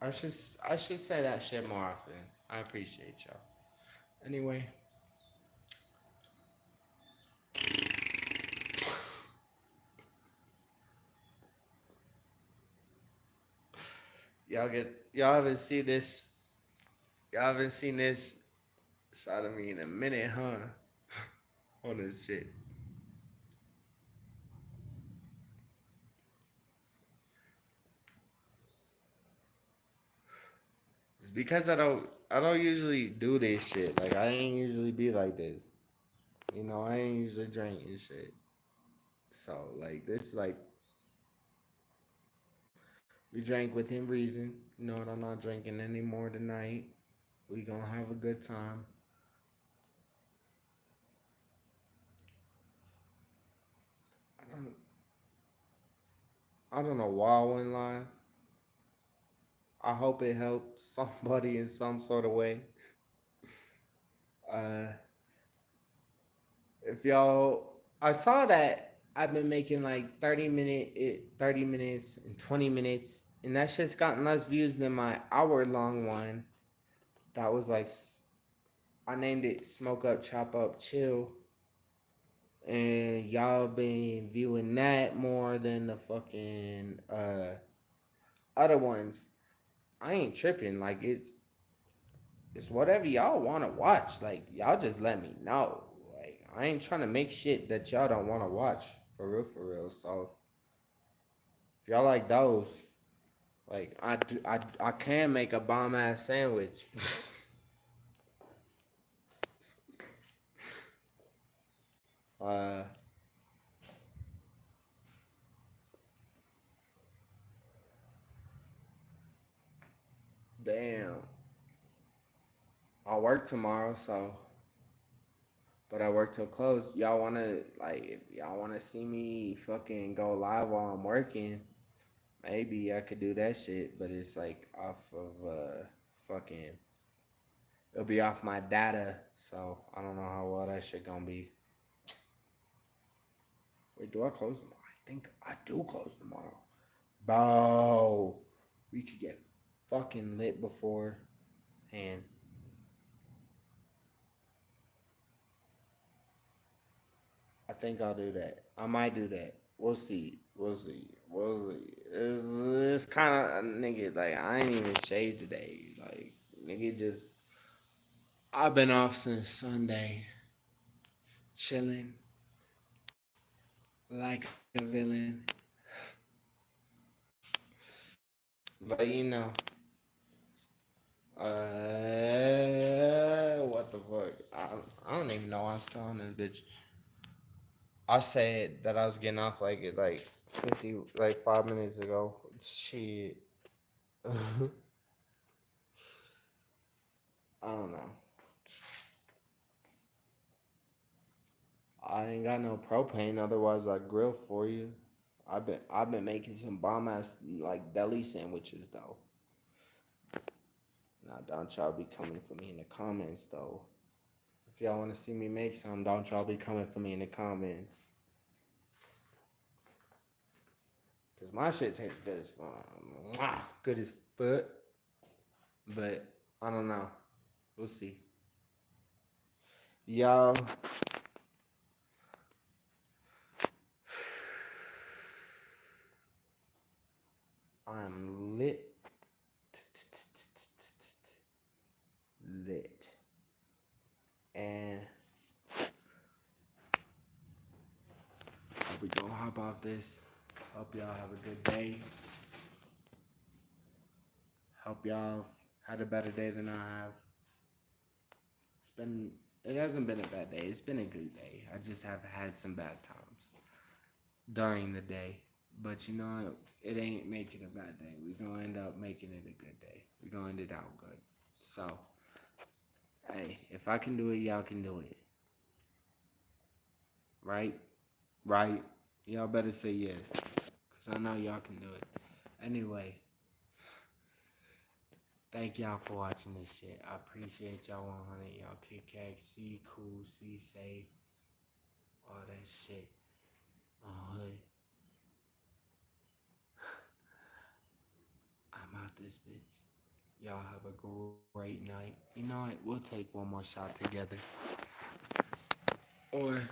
I should say that shit more often. I appreciate y'all. Anyway, y'all haven't seen this y'all haven't seen this side of me in a minute, huh? On this shit. It's because I don't usually do this shit. Like I ain't usually be like this. I ain't usually drink and shit. So like this like we drank within reason. You know what, I'm not drinking anymore tonight. We gonna have a good time. I don't I don't know why I went live. I hope it helped somebody in some sort of way. Uh if y'all I saw that I've been making like 30 minutes and 20 minutes and that shit's gotten less views than my hour-long one. That was like I named it Smoke Up Chop Up Chill, and y'all been viewing that more than the fucking other ones. I ain't tripping. Like it's whatever y'all want to watch. Like y'all just let me know. Like I ain't trying to make shit that y'all don't want to watch for real, for real. So if y'all like those, like I can make a bomb ass sandwich. uh, damn. I work tomorrow, so but I work till close. Y'all wanna like if y'all wanna see me fucking go live while I'm working, maybe I could do that shit. But it's like off of fucking It'll be off my data, so I don't know how well that shit gonna be. Wait, do I close tomorrow? I think I do close tomorrow. Bro, we could get fucking lit before and I think I'll do that. I might do that. We'll see. We'll see. We'll see. It's kind of nigga like I ain't even shaved today. Like nigga just I've been off since Sunday, chilling like a villain. But you know, what the fuck? I don't even know why I'm still on this bitch. I said that I was getting off like 50 like 5 minutes ago. Shit. I don't know. I ain't got no propane, otherwise I grill for you. I've been making some bomb ass like deli sandwiches though. Now don't y'all be coming for me in the comments though. If y'all wanna see me make some, don't y'all be coming for me in the comments. Cause my shit tastes good as fuck. Good as fuck. But I don't know. We'll see. Y'all. I'm lit. Lit. And we gonna hop off this. Hope y'all have a good day. Hope y'all had a better day than I have. It hasn't been a bad day. It's been a good day. I just have had some bad times during the day. But you know, it ain't making a bad day. We're gonna end up making it a good day. We're gonna end it out good. So, hey, if I can do it, y'all can do it. Right? Right? Y'all better say yes. Because I know y'all can do it. Anyway, thank y'all for watching this shit. I appreciate y'all 100. Y'all kick ass, see cool, see safe, all that shit. Hood. I'm out this bitch. Y'all have a great night. You know what? We'll take one more shot together. Or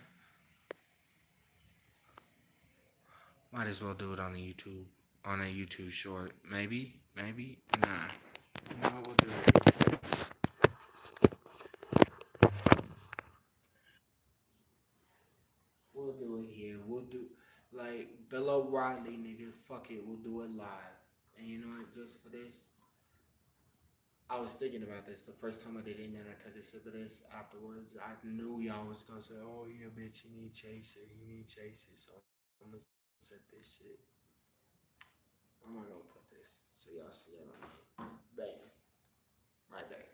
might as well do it on a YouTube short. Maybe. Nah. No, we'll do it. We'll do it here. We'll do like Bill O'Reilly, nigga. Fuck it. We'll do it live. And you know what? Just for this, I was thinking about this the first time I did it, and then I took a sip of this afterwards. I knew y'all was gonna say, "Oh yeah, bitch, you need chaser, you need chaser." So I'm gonna set this shit. I'm not gonna put this so y'all see it on me. Bam, right there.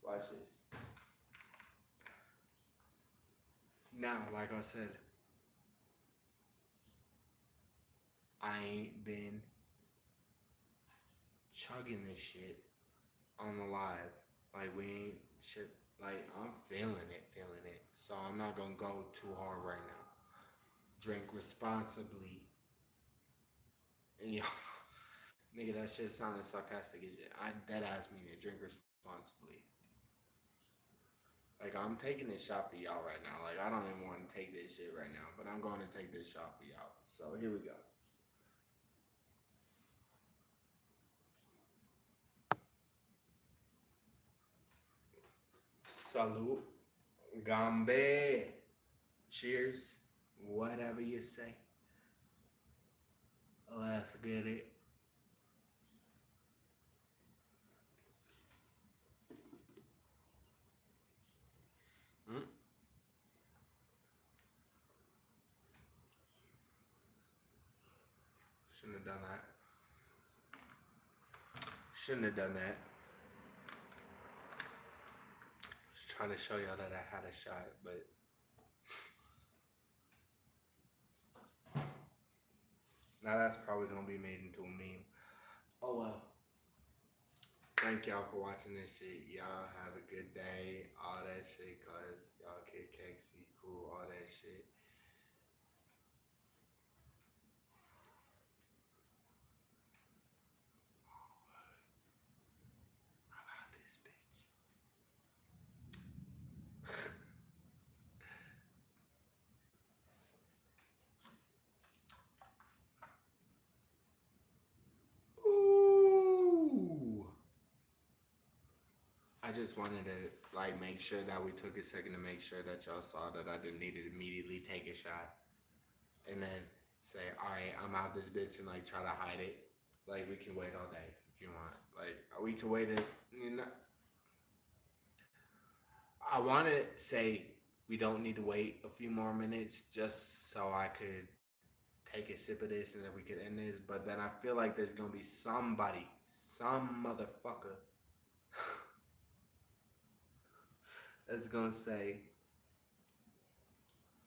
Watch this. Now, like I said, I ain't been chugging this shit on the live. Like we ain't shit. Like I'm feeling it. So I'm not gonna go too hard right now. Drink responsibly. And yo, nigga, that shit sounded sarcastic as shit. I dead ass mean it. Drink responsibly. Like I'm taking this shot for y'all right now. Like I don't even want to take this shit right now, but I'm going to take this shot for y'all. So here we go. Salute. Gambe. Cheers. Whatever you say. Let's get it. Mm. Shouldn't have done that. Shouldn't have done that. I was trying to show y'all that I had a shot, but now that's probably gonna be made into a meme. Oh well. Thank y'all for watching this shit. Y'all have a good day. All that shit, cause y'all kid Kexy, cool, all that shit. How about this bitch? Ooh. I just wanted to like make sure that we took a second to make sure that y'all saw that I didn't need to immediately take a shot and then say, all right, I'm out this bitch and like try to hide it. Like we can wait all day if you want. Like we can wait it. You know, I want to say we don't need to wait a few more minutes just so I could take a sip of this and then we could end this. But then I feel like there's gonna be somebody, some motherfucker, that's gonna say.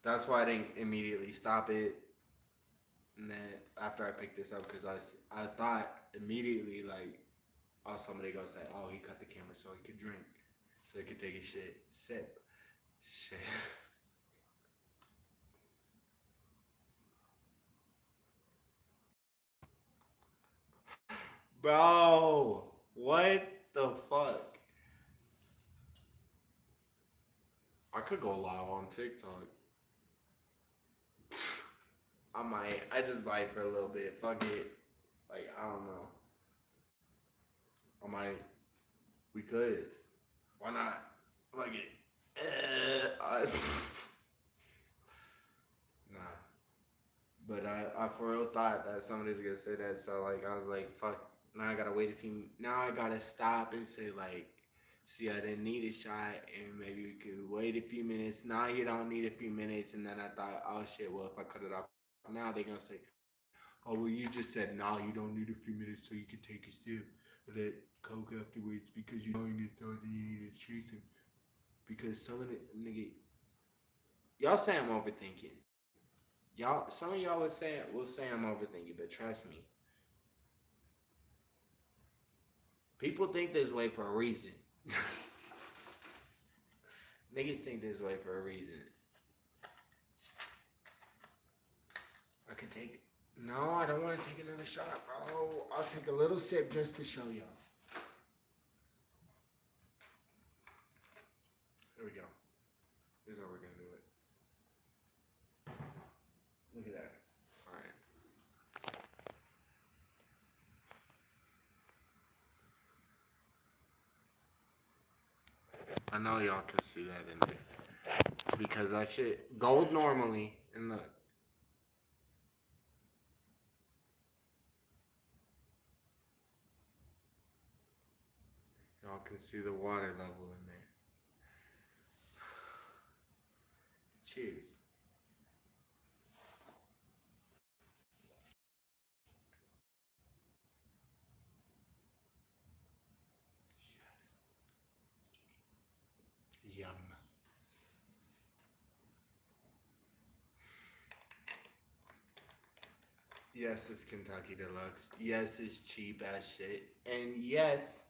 That's why I didn't immediately stop it. And then after I picked this up, because I thought immediately like, oh, somebody gonna say, oh, he cut the camera so he could drink, so he could take a sip. Shit. Bro, what the fuck? I could go live on TikTok. I might. I just might for a little bit. Fuck it. Like, I don't know. I might. We could. Why not? Fuck it. Nah. But I for real thought that somebody's gonna say that. So, like, I was like, fuck. Now I gotta wait a few. Now I gotta stop and say, like, see, I didn't need a shot, and maybe we could wait a few minutes. Now you don't need a few minutes, and then I thought, oh shit, well if I cut it off now, they're gonna say, oh well, you just said nah, you don't need a few minutes so you can take a sip of that coke afterwards because you know you thought that you needed to chase him because some of the nigga, y'all say I'm overthinking. Y'all, some of y'all will say I'm overthinking, but trust me, people think this way for a reason. Niggas think this way for a reason. I could take. No, I don't want to take another shot, bro. I'll take a little sip just to show y'all. Here we go. Here's how we're gonna do it. Look at that. All right. I know y'all can see that in there because that shit gold normally, and look, y'all can see the water level in there. Cheers. Yum. Yes, it's Kentucky Deluxe. Yes, it's cheap as shit. And yes,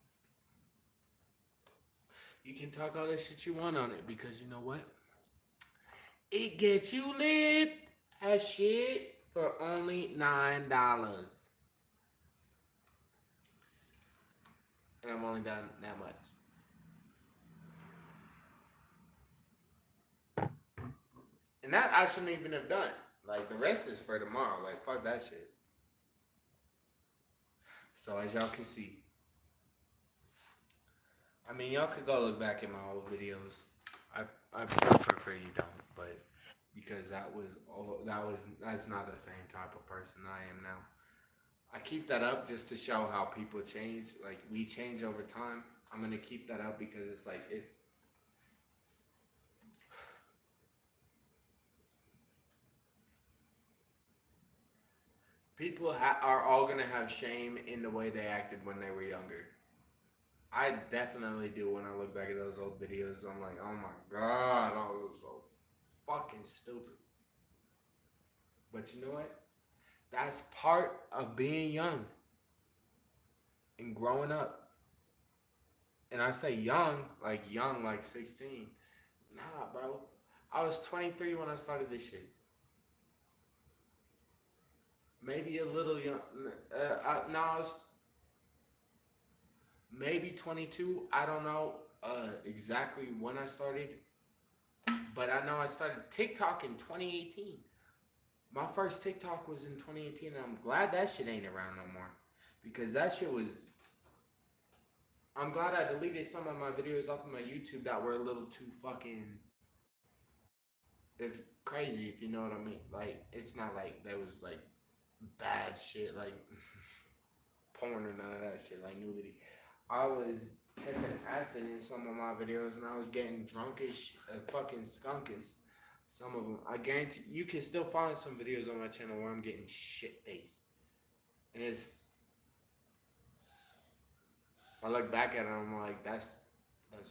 you can talk all the shit you want on it because you know what? It gets you lit as shit for only $9. And I'm only done that much. And that I shouldn't even have done. Like the rest is for tomorrow. Like fuck that shit. So as y'all can see, I mean y'all could go look back at my old videos. I prefer you don't, but because that's not the same type of person I am now. I keep that up just to show how people change. Like we change over time. I'm gonna keep that up because it's like it's people are all gonna have shame in the way they acted when they were younger. I definitely do when I look back at those old videos. I'm like, oh my god, I was so fucking stupid. But you know what? That's part of being young and growing up. And I say young, like 16. Nah, bro. I was 23 when I started this shit. Maybe a little young. No, I was maybe 22. I don't know exactly when I started, but I know I started TikTok in 2018. My first TikTok was in 2018, and I'm glad that shit ain't around no more. Because that shit was. I'm glad I deleted some of my videos off of my YouTube that were a little too fucking. If crazy, if you know what I mean. Like, it's not like there was like bad shit, like porn or none of that shit, like nudity. I was taking acid in some of my videos, and I was getting drunkish, fucking skunkish. Some of them, I guarantee you can still find some videos on my channel where I'm getting shit faced, and it's. I look back at it, and I'm like, that's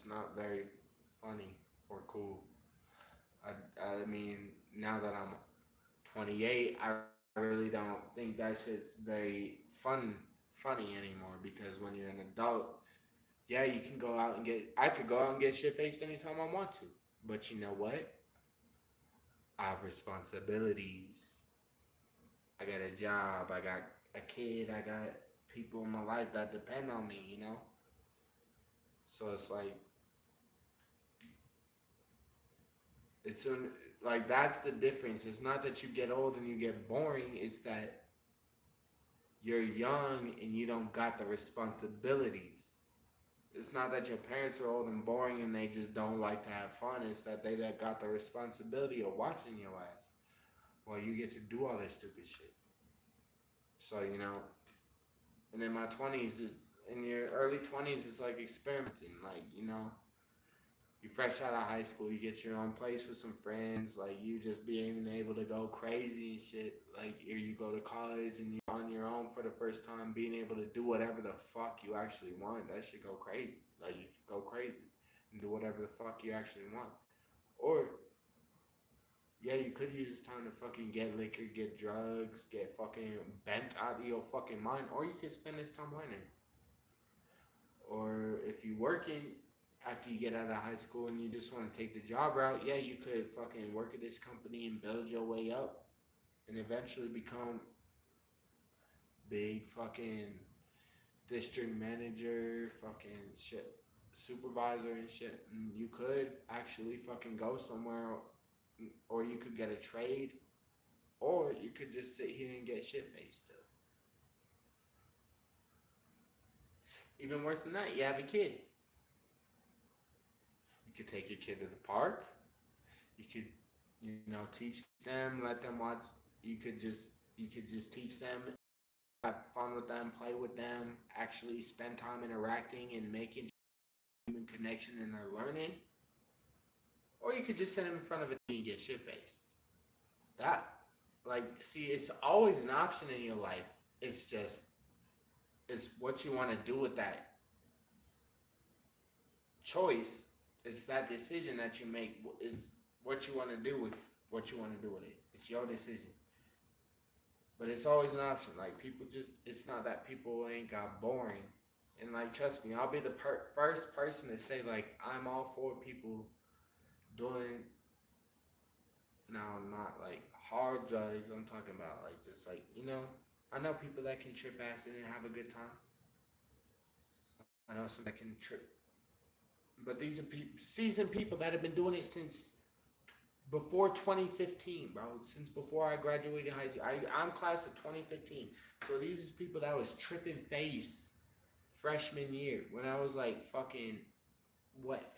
not very funny or cool. I mean, now that I'm 28, I really don't think that shit's very funny anymore, because when you're an adult, yeah, you can go out and get. I could go out and get shit faced anytime I want to, but you know what? I have responsibilities. I got a job. I got a kid. I got people in my life that depend on me. You know, so it's it's un, like that's the difference. It's not that you get old and you get boring. It's that you're young and you don't got the responsibilities. It's not that your parents are old and boring and they just don't like to have fun. It's that they that got the responsibility of watching your ass while you get to do all this stupid shit. So and in my 20s, it's in your early 20s, it's like experimenting. Like you fresh out of high school, you get your own place with some friends, like you just being able to go crazy and shit. Like here you go to college and you're on your own for the first time, being able to do whatever the fuck you actually want. That shit go crazy. Like you can go crazy and do whatever the fuck you actually want. Or yeah, you could use this time to fucking get liquor, get drugs, get fucking bent out of your fucking mind, or you could spend this time learning. Or if you working after you get out of high school and you just want to take the job route, yeah, you could fucking work at this company and build your way up and eventually become big fucking district manager, fucking shit, supervisor and shit. And you could actually fucking go somewhere, or you could get a trade, or you could just sit here and get shit faced still. Even worse than that, you have a kid. You could take your kid to the park. You could, teach them, let them watch. You could just, you could just teach them, have fun with them, play with them, actually spend time interacting and making human connection in their learning. Or you could just send them in front of a T V and get shit faced. That, see, it's always an option in your life. It's just, it's what you want to do with that choice. It's that decision that you make is what you want to do with what you want to do with it. It's your decision. But it's always an option. Like people just, it's not that people ain't got boring. And like, trust me, I'll be the first person to say like I'm all for people doing. Now, not like hard drugs. I'm talking about like just like I know people that can trip acid and have a good time. I know some that can trip, but these are seasoned people that have been doing it since before 2015, bro. Since before I graduated high school. I'm class of 2015. So these is people that was tripping face freshman year when I was like fucking, what,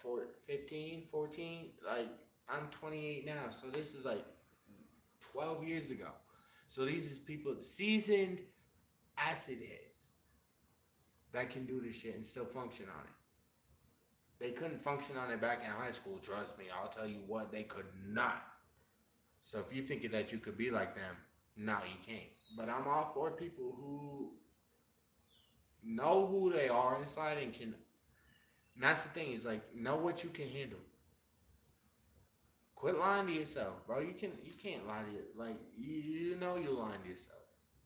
15, 14? Like, I'm 28 now. So this is like 12 years ago. So these is people, seasoned acid heads that can do this shit and still function on it. They couldn't function on it back in high school. Trust me, I'll tell you what, they could not. So if you're thinking that you could be like them, no, you can't. But I'm all for people who know who they are inside and can. And that's the thing, is like, know what you can handle. Quit lying to yourself, bro. You can't lie to you. Like you know you're lying to yourself.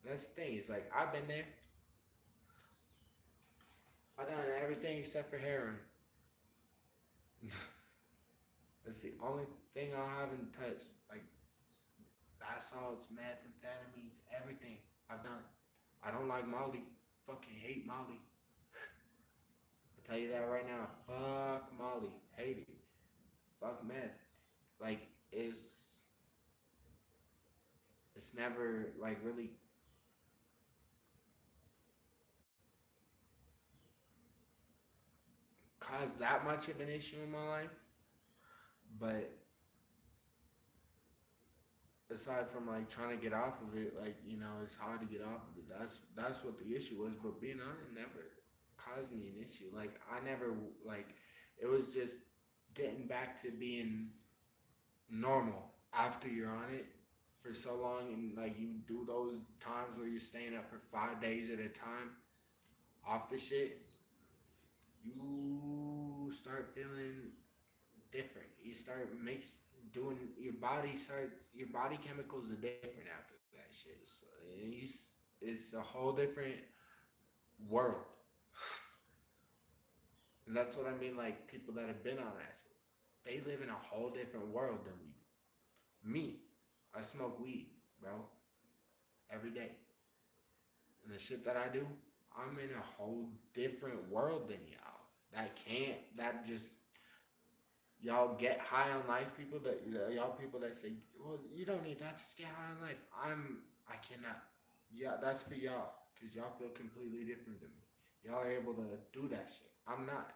That's the thing. It's like I've been there. I done everything except for heroin. That's the only thing I haven't touched. Like bath salts, methamphetamines, everything I've done. I don't like Molly. Fucking hate Molly. I'll tell you that right now. Fuck Molly. Hate it. Fuck meth. Like it's never like really caused that much of an issue in my life. But aside from like trying to get off of it, like it's hard to get off of it. That's what the issue was. But being on it never caused me an issue. Like I never like it was just getting back to being normal after you're on it for so long, and like you do those times where you're staying up for 5 days at a time off the shit, you start feeling different. You start makes doing your body chemicals are different after that shit. So it's a whole different world, and that's what I mean. Like people that have been on acid, they live in a whole different world than we do. Me, I smoke weed, bro, every day, and the shit that I do, I'm in a whole different world than y'all. That just y'all get high on life people that y'all people that say, well, you don't need that, just get high on life. I cannot. Yeah, that's for y'all because y'all feel completely different than me. Y'all are able to do that shit. I'm not.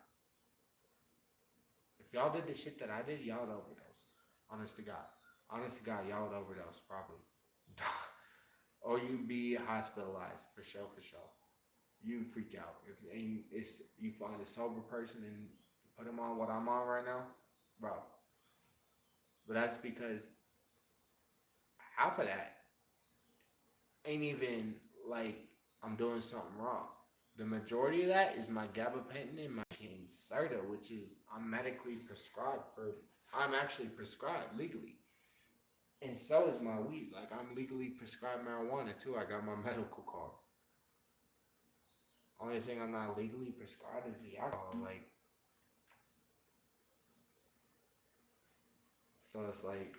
If y'all did the shit that I did, y'all would overdose. Honest to God. Honest to God, y'all would overdose probably. Or you'd be hospitalized for sure, for sure. You freak out if you find a sober person and put them on what I'm on right now, bro. But that's because half of that ain't even like I'm doing something wrong. The majority of that is my gabapentin and my Concerta, which is I'm medically prescribed for. I'm actually prescribed legally, and so is my weed. Like I'm legally prescribed marijuana too. I got my medical card. Only thing I'm not legally prescribed is the alcohol. Like so, it's like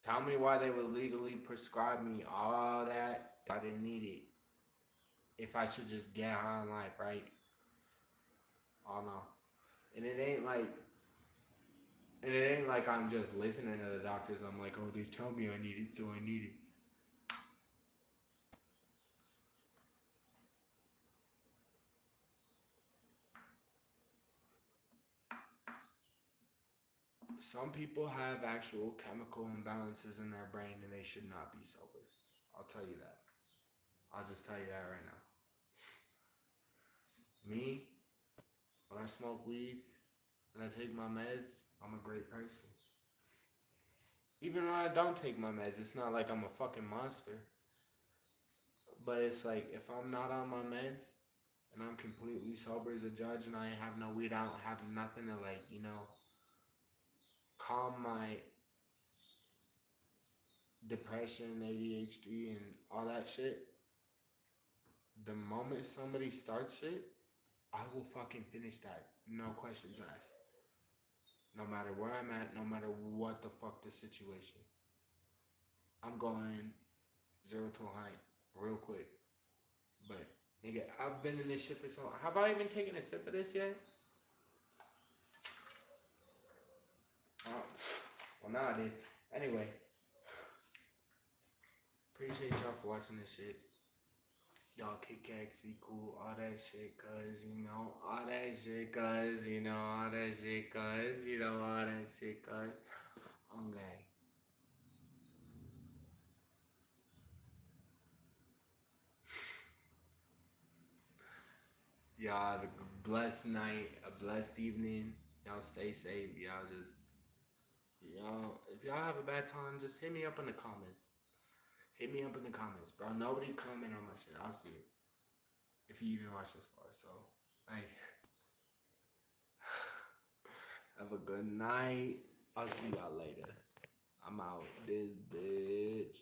tell me why they would legally prescribe me all that if I didn't need it. If I should just get high on life, right? Oh no. And it ain't like I'm just listening to the doctors. I'm like, oh, they tell me I need it, so I need it. Some people have actual chemical imbalances in their brain and they should not be sober. I'll tell you that. I'll just tell you that right now. Me, when I smoke weed and I take my meds, I'm a great person. Even when I don't take my meds, it's not like I'm a fucking monster. But it's like if I'm not on my meds and I'm completely sober as a judge and I have no weed, I don't have nothing to like, calm my depression, ADHD, and all that shit. The moment somebody starts shit, I will fucking finish that. No questions asked. No matter where I'm at, no matter what the fuck the situation. I'm going 0 to 100 real quick. But nigga, I've been in this shit for so long. Have I even taken a sip of this yet? Oh, well, nah, I did. Anyway, appreciate y'all for watching this shit. Y'all kick ass, cool, all that shit, all that shit, all that shit, all that shit, Okay. Y'all have a blessed night, a blessed evening. Y'all stay safe. If y'all have a bad time, just hit me up in the comments. Hit me up in the comments, bro. Nobody comment on my shit. I'll see it. If you even watch this far. So, hey, have a good night. I'll see y'all later. I'm out this bitch.